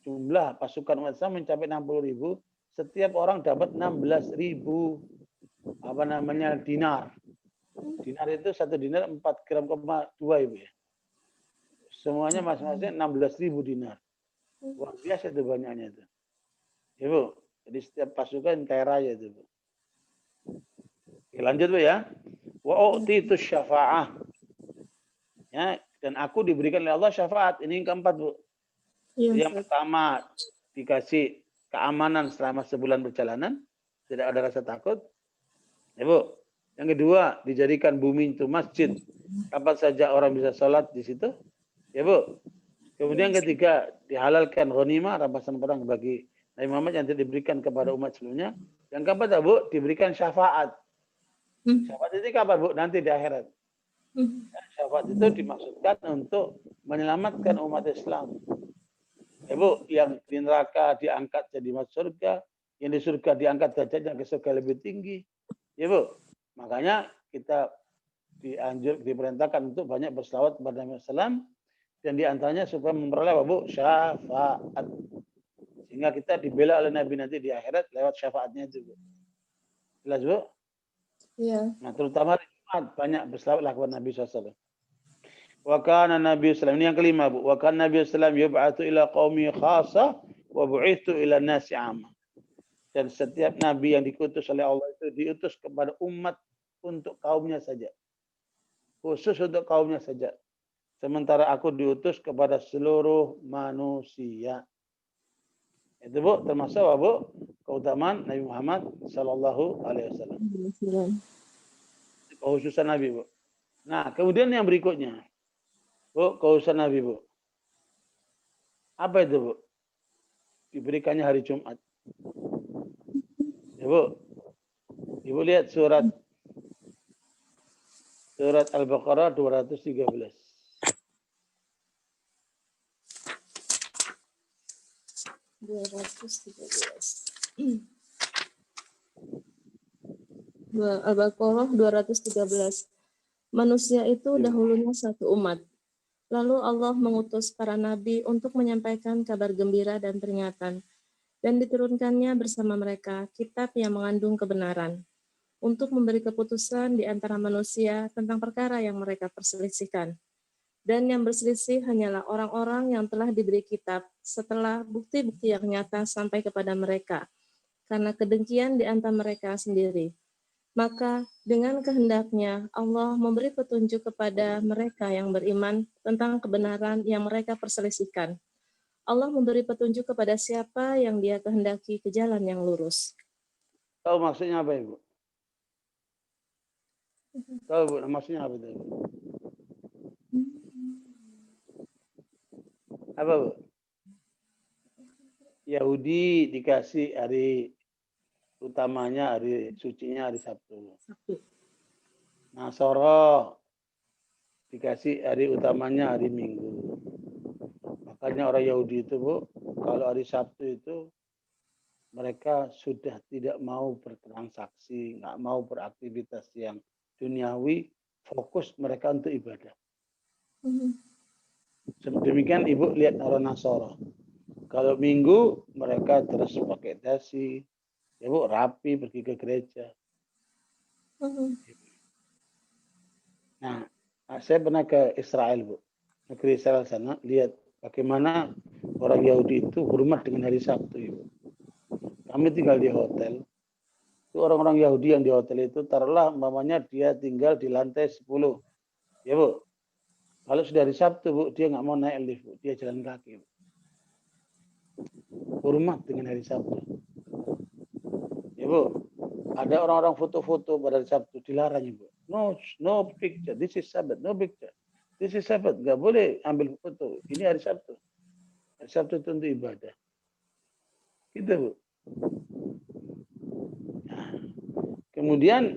S2: Jumlah pasukan umat Islam mencapai 60.000, setiap orang dapat 16.000 dinar. Dinar itu 1 dinar 4,2 gram, Ibu, ya. Semuanya masing-masing 16.000 dinar. Luar biasa itu banyaknya itu. Ibu, jadi setiap pasukan kaya raya itu, Bu. Oke, lanjut, Bu, ya. Wa u'titu syafa'ah. Ya, dan aku diberikan oleh Allah syafaat. Ini yang keempat, Bu.
S1: Iya,
S2: Yang pertama dikasih keamanan selama sebulan perjalanan, tidak ada rasa takut. Ya, Bu. Yang kedua, dijadikan bumi itu masjid. Kapan saja orang bisa sholat di situ. Ya, Bu. Kemudian ketiga, dihalalkan ghanimah, rampasan perang bagi Nabi Muhammad yang diberikan kepada umat sebelumnya. Yang keempat, Bu, diberikan syafaat. Syafaat itu kapan, Bu? Nanti di akhirat. Syafaat itu dimaksudkan untuk menyelamatkan umat Islam. Ya, Bu, yang di neraka diangkat jadi masuk surga, yang di surga diangkat derajatnya ke surga lebih tinggi. Ya, Bu. Makanya kita diperintahkan untuk banyak berselawat kepada Nabi Sallam, dan diantaranya supaya memperoleh apa, Bu? Syafaat. Sehingga kita dibela oleh Nabi nanti di akhirat lewat syafaatnya itu, Bu. Jelas, Bu?
S1: Iya.
S2: Nah, terutama di Jumat banyak berselawatlah kepada Nabi SAW. Wa kana Nabi SAW, ini yang kelima, Bu. Wa kana Nabi SAW yub'atsu ila qaumi khassa wa bu'itsu ila nasi 'amma. Dan setiap nabi yang diutus oleh Allah itu diutus kepada umat untuk kaumnya saja. Khusus untuk kaumnya saja. Sementara aku diutus kepada seluruh manusia. Itu, Bu, termasuk apa, Bu? Keutamaan Nabi Muhammad Sallallahu Alaihi Wasallam. Kekhususan Nabi, Bu. Nah, kemudian yang berikutnya, Bu, kekhususan Nabi, Bu. Apa itu, Bu? Diberikannya hari Jumat. Ya, Bu. Ibu lihat surat Surat Al-Baqarah 213.
S1: Al-Baqarah 213. Manusia itu dahulunya satu umat. Lalu Allah mengutus para nabi untuk menyampaikan kabar gembira dan peringatan. Dan diturunkannya bersama mereka kitab yang mengandung kebenaran untuk memberi keputusan di antara manusia tentang perkara yang mereka perselisihkan. Dan yang berselisih hanyalah orang-orang yang telah diberi kitab setelah bukti-bukti yang nyata sampai kepada mereka, karena kedengkian di antara mereka sendiri. Maka dengan kehendaknya Allah memberi petunjuk kepada mereka yang beriman tentang kebenaran yang mereka perselisihkan. Allah memberi petunjuk kepada siapa yang Dia kehendaki ke jalan yang lurus.
S2: Tahu maksudnya apa, Ibu? Tahu, Bu, maksudnya apa itu? Apa, Bu? Yahudi dikasih hari utamanya, hari sucinya hari Sabtu. Nasoro dikasih hari utamanya hari Minggu. Makanya orang Yahudi itu, Bu, kalau hari Sabtu itu mereka sudah tidak mau bertransaksi, nggak mau beraktivitas yang duniawi, fokus mereka untuk ibadah. Demikian Ibu lihat orang Nasoro. Kalau Minggu mereka terus pakai dasi, ya Bu, rapi pergi ke gereja. Nah, saya pernah ke Israel, Bu, negeri Israel sana, lihat bagaimana orang Yahudi itu hormat dengan hari Sabtu, Ibu. Kami tinggal di hotel. Itu orang-orang Yahudi yang di hotel itu, taruhlah umpamanya dia tinggal di lantai 10. Ya, Bu. Kalau sudah hari Sabtu, Bu, dia nggak mau naik lift, Bu. Dia jalan kaki, Bu. Hormat dengan hari Sabtu. Ya, Bu. Ada orang-orang foto-foto pada hari Sabtu, dilarang, Bu. No picture. This is Sabbath. No picture. This is Sabbath. Nggak boleh ambil foto. Ini hari Sabtu. Hari Sabtu itu untuk ibadah. Gitu, Bu. Kemudian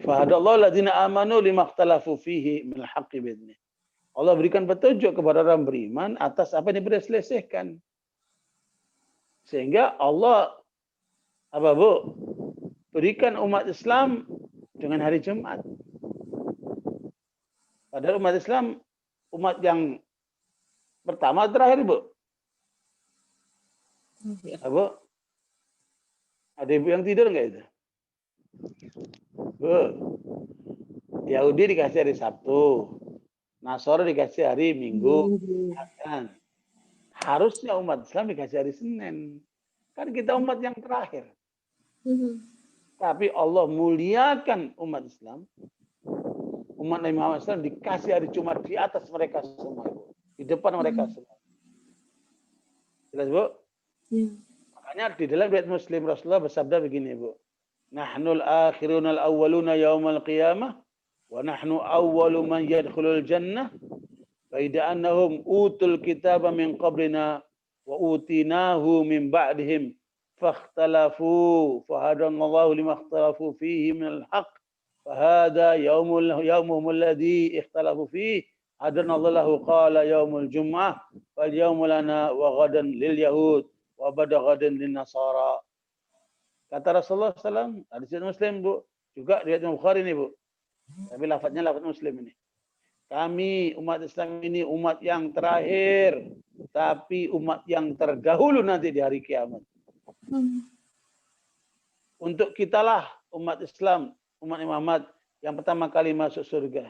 S2: fahadallahu ladzina amanu limakhtalafu fihi minal haqqi bi'idnih. Allah berikan petunjuk kepada orang beriman atas apa yang diperselisihkan. Sehingga Allah apa, Bu? Berikan umat Islam dengan hari Jumat. Padahal umat Islam umat yang pertama terakhir, Bu. Bu? Ada ibu yang tidur nggak itu? Bu, Yahudi dikasih hari Sabtu, Nasoro dikasih hari Minggu. Kan? Harusnya umat Islam dikasih hari Senin. Kan kita umat yang terakhir. Tapi Allah muliakan umat Islam. Umat Nabi Muhammad SAW dikasih hari Jumat di atas mereka semua, Bu. Di depan mereka semua. Jelas, Bu? Makanya di dalam riwayat Muslim Rasulullah bersabda begini, Bu. Nahnul akhirunal awwaluna yaumal qiyamah wa nahnu awwalu man yadkhulul jannah fa idza annahum utul kitaba min qablina wa utinahu min ba'dihim fakhtalafu fahadanallahu lima ikhtalafu fihi minal haqq fahada yaumuhum alladhi ikhtalafu fihi hadanallahu qala yaumul jum'ah wal yaumu lana wa ghadan lil yahud wa bada ghadan lin nasara. Kata Rasulullah SAW, hadis Muslim, Bu, juga riwayat Bukhari ini, Bu. Tapi lafadznya lafadz Muslim ini. Kami umat Islam ini umat yang terakhir, tapi umat yang terdahulu nanti di hari kiamat. Untuk kitalah umat Islam, umat Muhammad yang pertama kali masuk surga.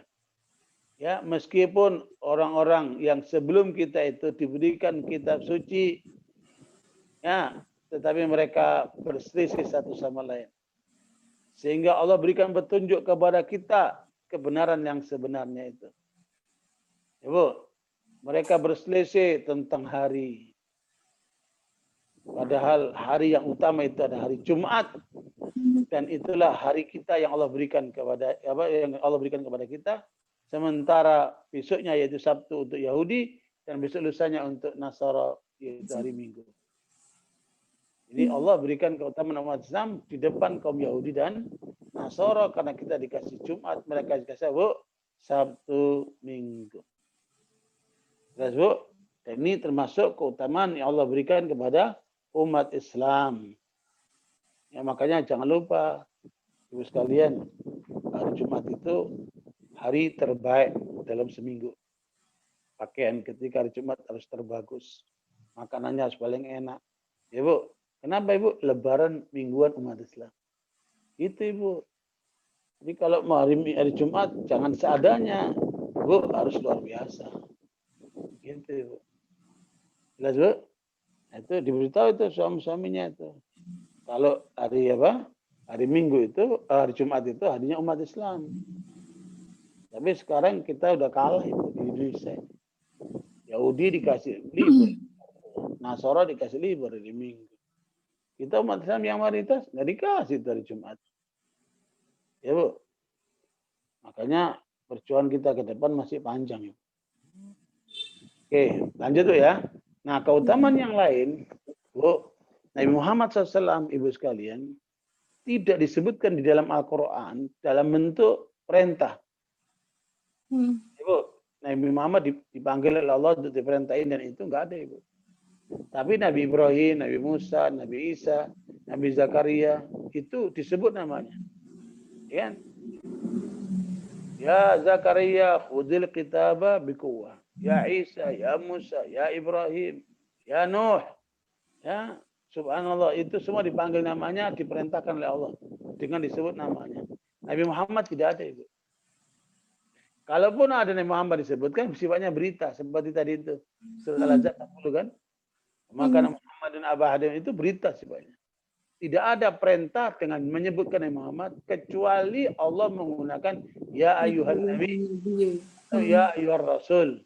S2: Ya, meskipun orang-orang yang sebelum kita itu diberikan kitab suci, ya, tetapi mereka berselisih satu sama lain. Sehingga Allah berikan petunjuk kepada kita kebenaran yang sebenarnya itu. Ya, Bu, mereka berselisih tentang hari. Padahal hari yang utama itu ada hari Jumat. Dan itulah hari kita yang Allah berikan kepada kita. Sementara besoknya yaitu Sabtu untuk Yahudi dan besok lusanya untuk Nasara yaitu hari Minggu. Jadi Allah berikan keutamaan umat Islam di depan kaum Yahudi dan Nasara karena kita dikasih Jumat, mereka dikasih Sabtu, Minggu. Jelas Bu? Dan ini termasuk keutamaan yang Allah berikan kepada umat Islam. Ya, makanya jangan lupa, Ibu sekalian, hari Jumat itu hari terbaik dalam seminggu. Pakaian ketika hari Jumat harus terbagus. Makanannya harus paling enak. Ya Bu, kenapa Ibu? Lebaran mingguan umat Islam. Itu Ibu. Jadi kalau mau hari Jumat, jangan seadanya. Bu, harus luar biasa. Gitu Ibu. Jelas Bu? Itu diberitahu itu suami-suaminya itu. Kalau hari apa? Hari Minggu itu, hari Jumat itu harinya umat Islam. Tapi sekarang kita udah kalah itu di Indonesia. Yahudi dikasih libur, Nasara dikasih libur di Minggu. Kita umat Islam yang mayoritas nggak dikasih dari Jumat. Ya Bu. Makanya perjuangan kita ke depan masih panjang. Oke, lanjut tuh ya. Nah, keutamaan yang lain, Bu, Nabi Muhammad SAW, Ibu sekalian, tidak disebutkan di dalam Al-Quran dalam bentuk perintah. Ibu, Nabi Muhammad dipanggil oleh Allah untuk diperintahin dan itu enggak ada Ibu. Tapi Nabi Ibrahim, Nabi Musa, Nabi Isa, Nabi Zakaria itu disebut namanya. Ya, ya Zakaria khudil kitaba biquwwah. Ya Isa, ya Musa, ya Ibrahim, ya Nuh. Ya, subhanallah itu semua dipanggil namanya, diperintahkan oleh Allah dengan disebut namanya. Nabi Muhammad tidak ada Ibu. Kalaupun ada Nabi Muhammad disebutkan sifatnya berita seperti tadi itu surat Al-Ahzab 40 kan. Maka Muhammad dan Aba Hadim itu berita sifatnya. Tidak ada perintah dengan menyebutkan Nabi Muhammad kecuali Allah menggunakan ya ayyuhan nabi, ya ayyuhar rasul.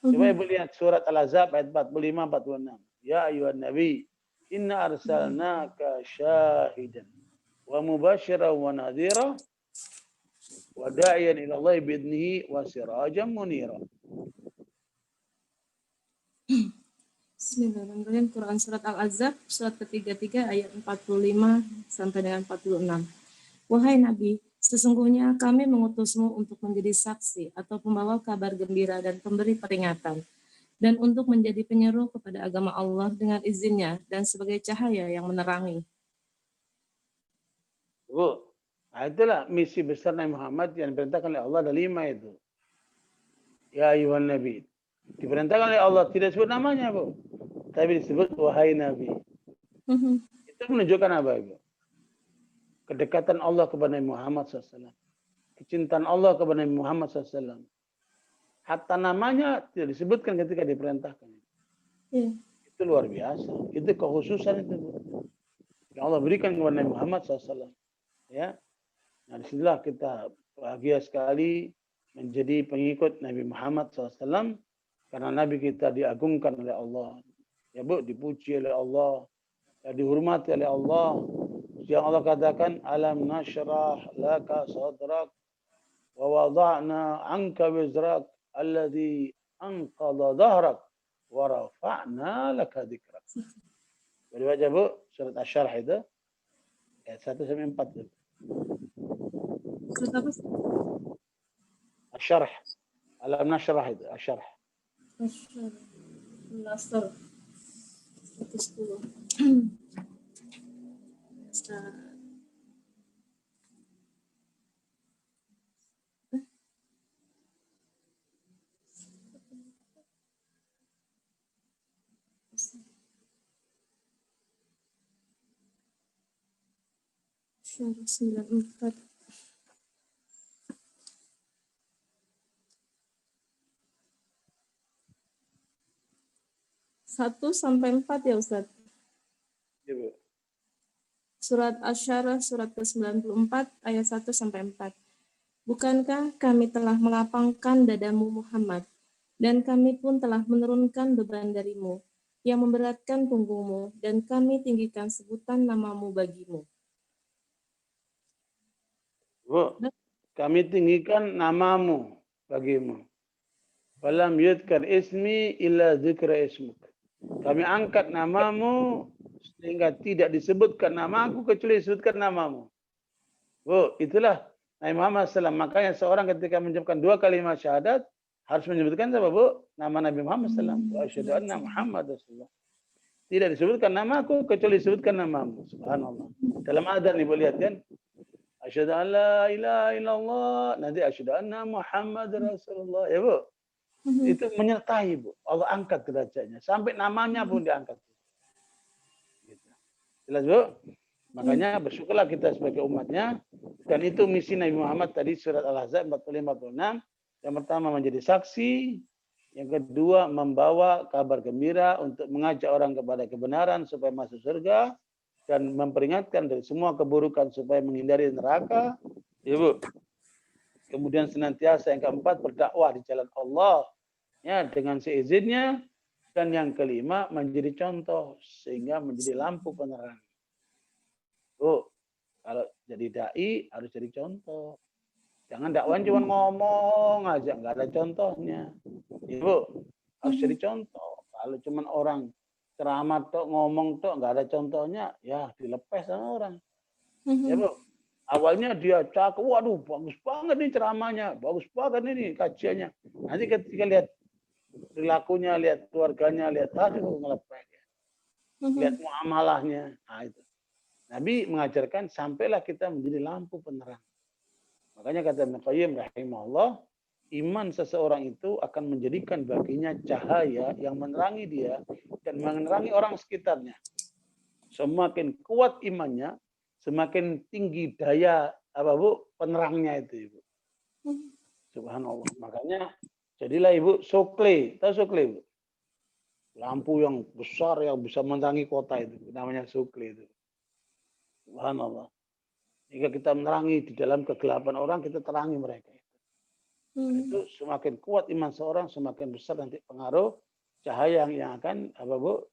S2: Coba Ibu lihat surat Al-Ahzab ayat 45 46. Ya ayyuhan nabi, inna arsalnaka syahidan wa mubasyiran wa nadhira wa da'iyan ila Allah bi'idnihi wa sirajan munira.
S1: Bismillahirrahmanirrahim. Quran surat Al-Ahzab surat ke-33 ayat 45 sampai dengan 46. Wahai Nabi, sesungguhnya kami mengutusmu untuk menjadi saksi atau pembawa kabar gembira dan pemberi peringatan, dan untuk menjadi penyeru kepada agama Allah dengan izinnya dan sebagai cahaya yang menerangi.
S2: Bu, nah itulah misi besar Nabi Muhammad yang diperintahkan oleh Allah, ada 5 itu. Ya ayuhan Nabi. Diperintahkan oleh Allah, tidak disebut namanya Bu. Tapi disebut wahai Nabi. Itu menunjukkan apa Ibu? Kedekatan Allah kepada Nabi Muhammad SAW. Kecintaan Allah kepada Nabi Muhammad SAW. Hatta namanya tidak disebutkan ketika diperintahkan. Itu luar biasa. Itu kekhususan itu Bu. Yang Allah berikan kepada Nabi Muhammad SAW. Ya, nah disinilah kita bahagia sekali menjadi pengikut Nabi Muhammad SAW karena Nabi kita diagungkan oleh Allah, ya Bu, dipuji oleh Allah, ya, dihormati oleh Allah. Yang Allah katakan, alam nashrah laka sadrak wa wada'na anka wizrak alladhi anqadha dhahrak wa rafa'na laka dhikrak. Boleh baca Bu surat Asy-Syarh itu ayat 1 sampai 4 itu.
S1: Surat apa?
S2: Asy-Syarh. Alam nashrah itu, Asy-Syarh.
S1: Nasr 110. Syarah 94. 1 sampai 4 ya Ustaz?
S2: Ya, Bu.
S1: Surat Asy-Syarah surat ke-94 ayat 1 sampai 4. Bukankah kami telah melapangkan dadamu Muhammad, dan kami pun telah menurunkan beban darimu yang memberatkan punggungmu, dan kami tinggikan sebutan namamu bagimu.
S2: Bu, kami tinggikan namamu bagimu. Walam yudkar ismi illa dzikra ismuk. Kami angkat namamu sehingga tidak disebutkan namaku kecuali disebutkan namamu. Bu, itulah Nabi Muhammad SAW. Makanya seorang ketika mengucapkan 2 kalimat syahadat harus menyebutkan apa, Bu? Nama Nabi Muhammad SAW. Wa asyhadu anna Muhammad Rasulullah. Tidak disebutkan namaku kecuali disebutkan namamu. Subhanallah. Dalam adzan Ibu lihat kan? Asyhadu an la ilaha illallah. Nanti asyhadu anna Muhammad Rasulullah. Ya, Bu. Itu menyertai, Bu. Allah angkat derajatnya. Sampai namanya pun diangkat. Gitu. Jelas, Bu? Makanya bersyukurlah kita sebagai umatnya. Dan itu misi Nabi Muhammad tadi surat Al-Ahzab 45-46. Yang pertama menjadi saksi. Yang kedua membawa kabar gembira untuk mengajak orang kepada kebenaran supaya masuk surga. Dan memperingatkan dari semua keburukan supaya menghindari neraka. Ya, Bu. Kemudian senantiasa yang keempat berdakwah di jalan Allah. Ya, dengan seizinnya. Dan yang kelima menjadi contoh. Sehingga menjadi lampu penerang. Bu, kalau jadi dai harus jadi contoh. Jangan dakwaan cuma ngomong aja, nggak ada contohnya. Ibu, harus jadi contoh. Kalau cuma orang ceramah tok, ngomong tok, nggak ada contohnya, ya dilepas sama orang. Ya, Bu. Awalnya dia cakep, waduh bagus banget nih ceramahnya, bagus banget ini kajiannya. Nanti ketika lihat perilakunya, lihat keluarganya, lihat aduh ngelepek. Lihat muamalahnya, nah itu. Nabi mengajarkan sampailah kita menjadi lampu penerang. Makanya kata Ibnu Qayyim rahimahullah, iman seseorang itu akan menjadikan baginya cahaya yang menerangi dia dan menerangi orang sekitarnya. Semakin kuat imannya, semakin tinggi daya apa Bu penerangnya itu, Ibu. Subhanallah. Makanya jadilah Ibu sokle, tahu sokle, Bu? Lampu yang besar yang bisa menerangi kota itu, namanya sokle itu. Subhanallah. Jika kita menerangi di dalam kegelapan orang, kita terangi mereka. Itu semakin kuat iman seorang, semakin besar nanti pengaruh cahaya yang akan apa Bu?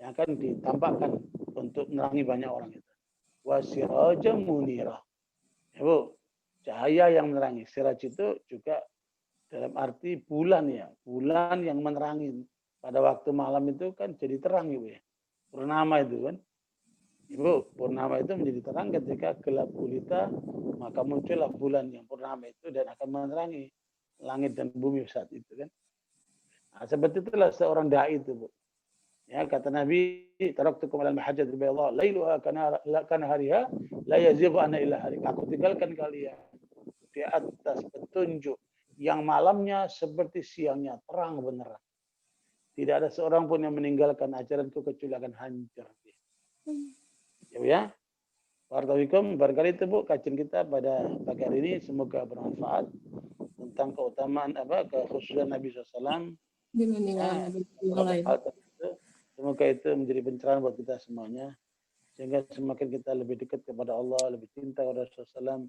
S2: Yang akan ditampakkan untuk menerangi banyak orang itu. Wasirajam munirah. Ya, Bu, cahaya yang menerangi. Siraj itu juga dalam arti bulan ya, bulan yang menerangi. Pada waktu malam itu kan jadi terang Ibu ya. Purnama itu kan. Ibu, purnama itu menjadi terang ketika gelap gulita, maka muncullah bulan yang purnama itu dan akan menerangi langit dan bumi saat itu kan. Nah, seperti itulah seorang dai itu, Bu. Ya, kata Nabi, taraktukum alal mahajjatil bayda, lailuha kana hariha, la yazighu anha illa hari. Aku tinggalkan kalian di atas petunjuk yang malamnya seperti siangnya, terang benerang. Tidak ada seorang pun yang meninggalkan ajaranku kecuali akan hancur. Ya. Warahmatullahi barangkali itu Bu kajian kita pada pagi hari ini semoga bermanfaat tentang keutamaan kekhususan Nabi SAW. Ya, semoga itu menjadi pencerahan buat kita semuanya sehingga semakin kita lebih dekat kepada Allah, lebih cinta kepada Rasulullah SAW,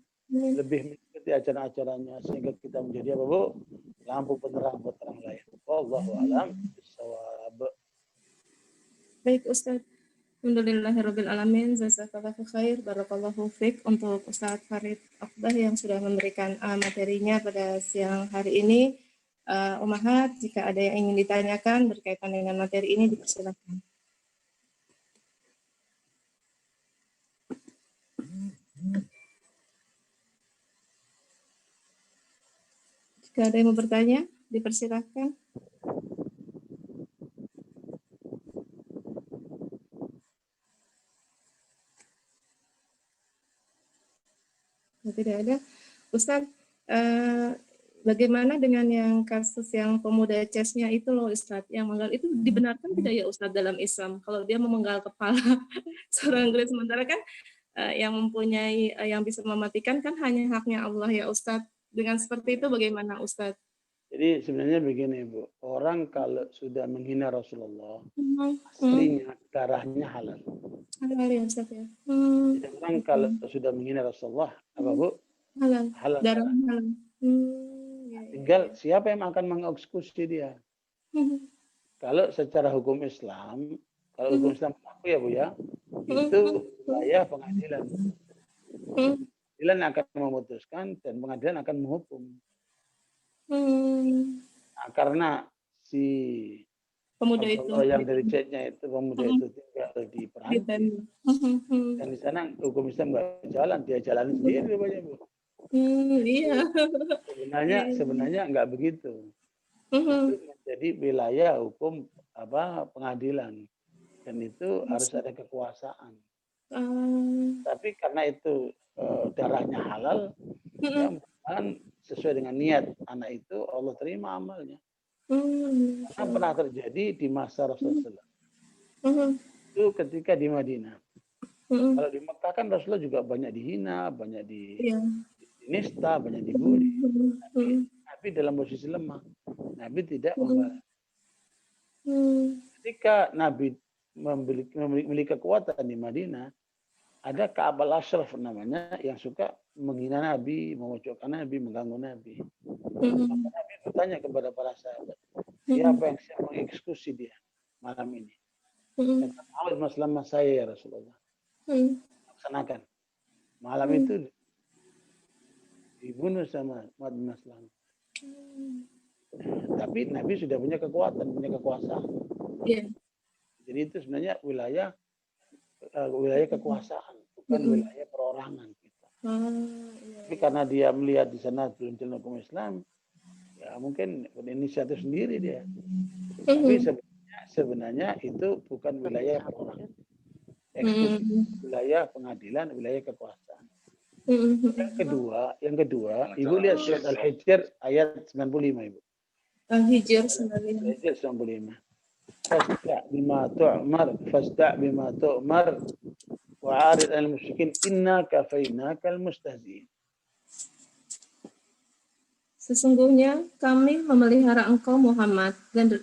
S2: lebih mengikuti ajaran-ajarannya sehingga kita menjadi apa Bu? Lampu penerang buat orang lain. Wallahu a'lam bishawab.
S1: Baik Ustaz. Alhamdulillahirrabbilalamin. Jazakallahu khair. Barakallahu fiqh untuk Ustaz Farid Akbar yang sudah memberikan materinya pada siang hari ini. Umahat, jika ada yang ingin ditanyakan berkaitan dengan materi ini dipersilakan. Jika ada yang mau bertanya, dipersilakan. Tidak ada. Ustaz, bagaimana dengan yang kasus yang pemuda CS-nya itu loh Ustaz, yang menggal itu dibenarkan tidak ya Ustaz dalam Islam? Kalau dia memenggal kepala seorang gereja, sementara kan yang mempunyai, yang bisa mematikan kan hanya haknya Allah ya Ustaz. Dengan seperti itu bagaimana Ustaz?
S2: Jadi sebenarnya begini Bu, orang kalau sudah menghina Rasulullah, aslinya darahnya halal.
S1: Halal ya Ustaz ya.
S2: Jadi orang kalau sudah menghina Rasulullah, apa Bu?
S1: Halal.
S2: Halal.
S1: Darahnya halal.
S2: Tinggal siapa yang akan mengeksekusi dia. Kalau secara hukum Islam, kalau hukum Islam aku ya Bu ya, itu wilayah pengadilan. Pengadilan akan memutuskan dan pengadilan akan menghukum. Nah, karena si
S1: pemuda itu
S2: yang dari chatnya itu pemuda itu tidak di
S1: Di
S2: Perancis.
S1: tenda.
S2: Dan di sana hukum Islam nggak jalan, dia jalanin sendiri rupanya, Bu.
S1: Iya. Iya.
S2: Sebenarnya nggak begitu. Itu menjadi wilayah hukum pengadilan, dan itu harus ada kekuasaan. Tapi karena itu darahnya halal, ya mudah-mudahan sesuai dengan niat anak itu Allah terima amalnya. Karena pernah terjadi di masa Rasulullah itu ketika di Madinah. Kalau di Mekah kan Rasulullah juga banyak dihina, banyak dinista, banyak dibully. Nabi dalam posisi lemah. Nabi tidak membalas. Ketika Nabi memiliki kekuatan di Madinah, ada Ka'ab al-Ashraf namanya yang suka menghina Nabi, memojokkan Nabi, mengganggu Nabi. Maka Nabi bertanya kepada para sahabat, siapa yang siap mengeksekusi dia malam ini? Kata Awad Maslamah, saya ya Rasulullah. Laksanakan. Malam itu dibunuh sama Awad Maslamah. Tapi Nabi sudah punya kekuatan, punya kekuasaan. Jadi itu sebenarnya wilayah kekuasaan, bukan wilayah perorangan kita. Tapi karena dia melihat di sana belum jalan hukum Islam, ya mungkin berinisiatif sendiri dia. Tapi sebenarnya itu bukan wilayah perorangan. Eksklusif wilayah pengadilan, wilayah kekuasaan. Yang kedua, Ibu lihat surat Al-Hijr ayat 95, Ibu.
S1: Al-Hijr 95.
S2: Al-Hijr 95. Fasda' bima tu'mar wa'arid al-musyrikin inna kafainaka al-mustahzi'in.
S1: Sesungguhnya kami memelihara engkau Muhammad dan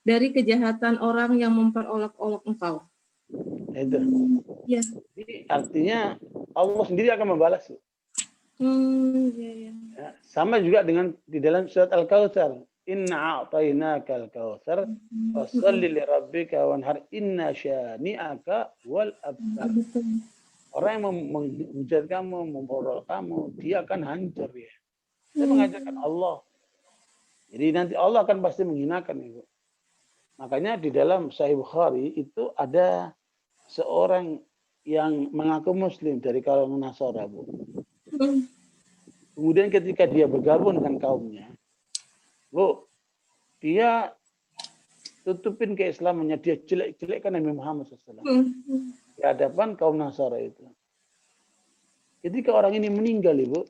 S1: dari kejahatan orang yang memperolok-olok engkau.
S2: Itu.
S1: Ya.
S2: Jadi artinya Allah sendiri akan membalas. Ya, sama juga dengan di dalam surat Al-Kautsar. Inna a'tainaka al-kautsar fasholli li rabbika wanhar inna syani'aka wal abtar. Orang yang menghujat kamu, memperolok kamu, dia akan hancur ya. Dia mengajarkan Allah. Jadi nanti Allah akan pasti menghinakan itu. Makanya di dalam Sahih Bukhari itu ada seorang yang mengaku Muslim dari kalangan Nasara, Bu. Kemudian ketika dia bergabung dengan kaumnya, Bu, dia tutupin keislamannya, dia jelek-jelekkan Nabi Muhammad SAW di hadapan kaum Nasara itu. Ketika orang ini meninggal, Ibu,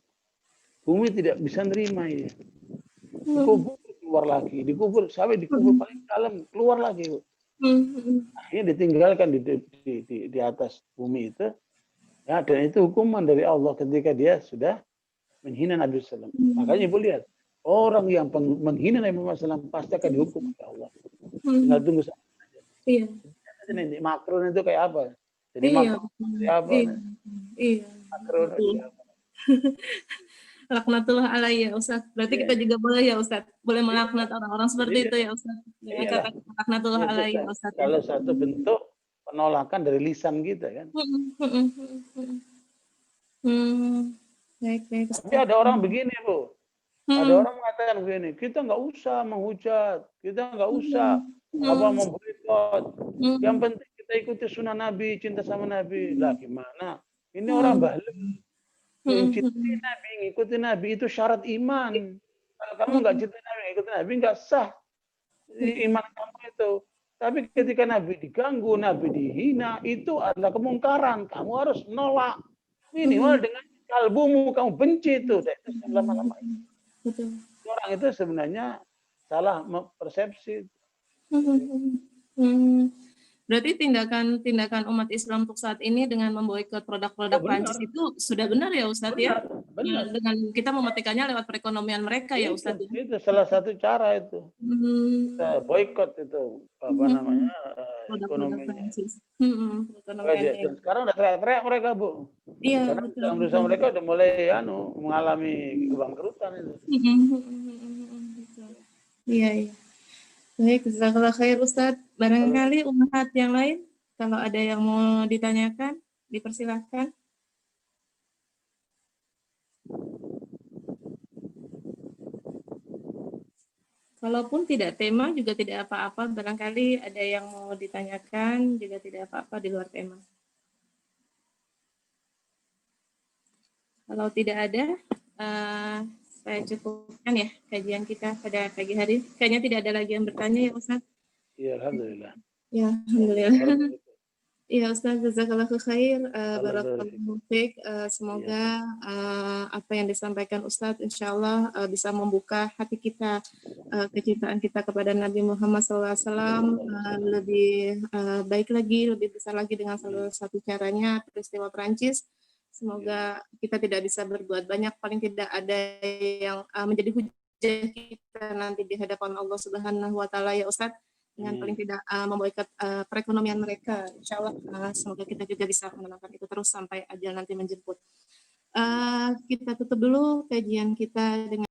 S2: bumi tidak bisa nerima ini. Dikubur keluar lagi, dikubur sampai dikubur paling dalam keluar lagi, Bu. Akhirnya ditinggalkan di atas bumi itu, ya, dan itu hukuman dari Allah ketika dia sudah menghina Nabi SAW. Makanya Ibu lihat, orang yang menghina Nabi Muhammad SAW pasti akan dihukum oleh Allah. Tinggal tunggu saja.
S1: Iya.
S2: Nanti Macron itu kayak apa? Jadi Macron kayak apa?
S1: Iya.
S2: Macron kayak apa?
S1: Laknatullah alaihi ya Ustaz. Berarti kita juga boleh ya Ustaz, boleh melaknat orang-orang seperti itu ya Ustaz. Dengan kata laknatullah alaihi ya Ustaz.
S2: Kalau satu bentuk penolakan dari lisan kita kan.
S1: Baik.
S2: Tapi ada orang begini, Bu. Ada orang mengatakan begini, kita nggak usah menghujat, kita nggak usah memboikot. Yang penting kita ikuti sunnah Nabi, cinta sama Nabi. Lah gimana? Ini orang bahlem. Mencintai Nabi, ngikuti Nabi itu syarat iman. Kalau kamu nggak cintai Nabi, ngikuti Nabi nggak sah iman kamu itu. Tapi ketika Nabi diganggu, Nabi dihina, itu adalah kemungkaran. Kamu harus nolak. Minimal dengan kalbumu kamu benci itu. Itu lama-lama. Orang itu sebenarnya salah persepsi.
S1: Berarti tindakan umat Islam untuk saat ini dengan memboikot produk-produk Prancis itu sudah benar ya Ustadz ya?
S2: Benar.
S1: Dengan kita mematikannya lewat perekonomian mereka ya Ustadz.
S2: Itu salah satu cara itu. Kita boikot itu ekonominya. Dan sekarang udah teriak-teriak mereka, Bu.
S1: Iya.
S2: Karena dalam perusahaan mereka udah mulai mengalami kebangkrutan itu.
S1: Iya. Baik, jazakallah khair Ustadz. Barangkali umat yang lain, kalau ada yang mau ditanyakan, dipersilahkan. Kalaupun tidak tema juga tidak apa-apa, barangkali ada yang mau ditanyakan juga tidak apa-apa di luar tema. Kalau tidak ada, saya cukupkan ya kajian kita pada pagi hari. Kayaknya tidak ada lagi yang bertanya ya Ustaz.
S2: Iya, alhamdulillah.
S1: Ya, alhamdulillah.
S2: Barakallahu fiik.
S1: Iya Ustaz, jazakallahu khair.
S2: Allah barik
S1: Barakallahu fiik.
S2: Iya.
S1: Semoga apa yang disampaikan Ustaz insya Allah bisa membuka hati kita, kecintaan kita kepada Nabi Muhammad SAW lebih baik lagi, lebih besar lagi dengan salah satu caranya peristiwa Perancis. Semoga kita tidak bisa berbuat banyak, paling tidak ada yang menjadi hujah kita nanti di hadapan Allah Subhanahu wa taala ya Ustaz, dengan paling tidak memboikot perekonomian mereka. Insya Allah semoga kita juga bisa menenangkan itu terus sampai ajal nanti menjemput. Kita tutup dulu kajian kita dengan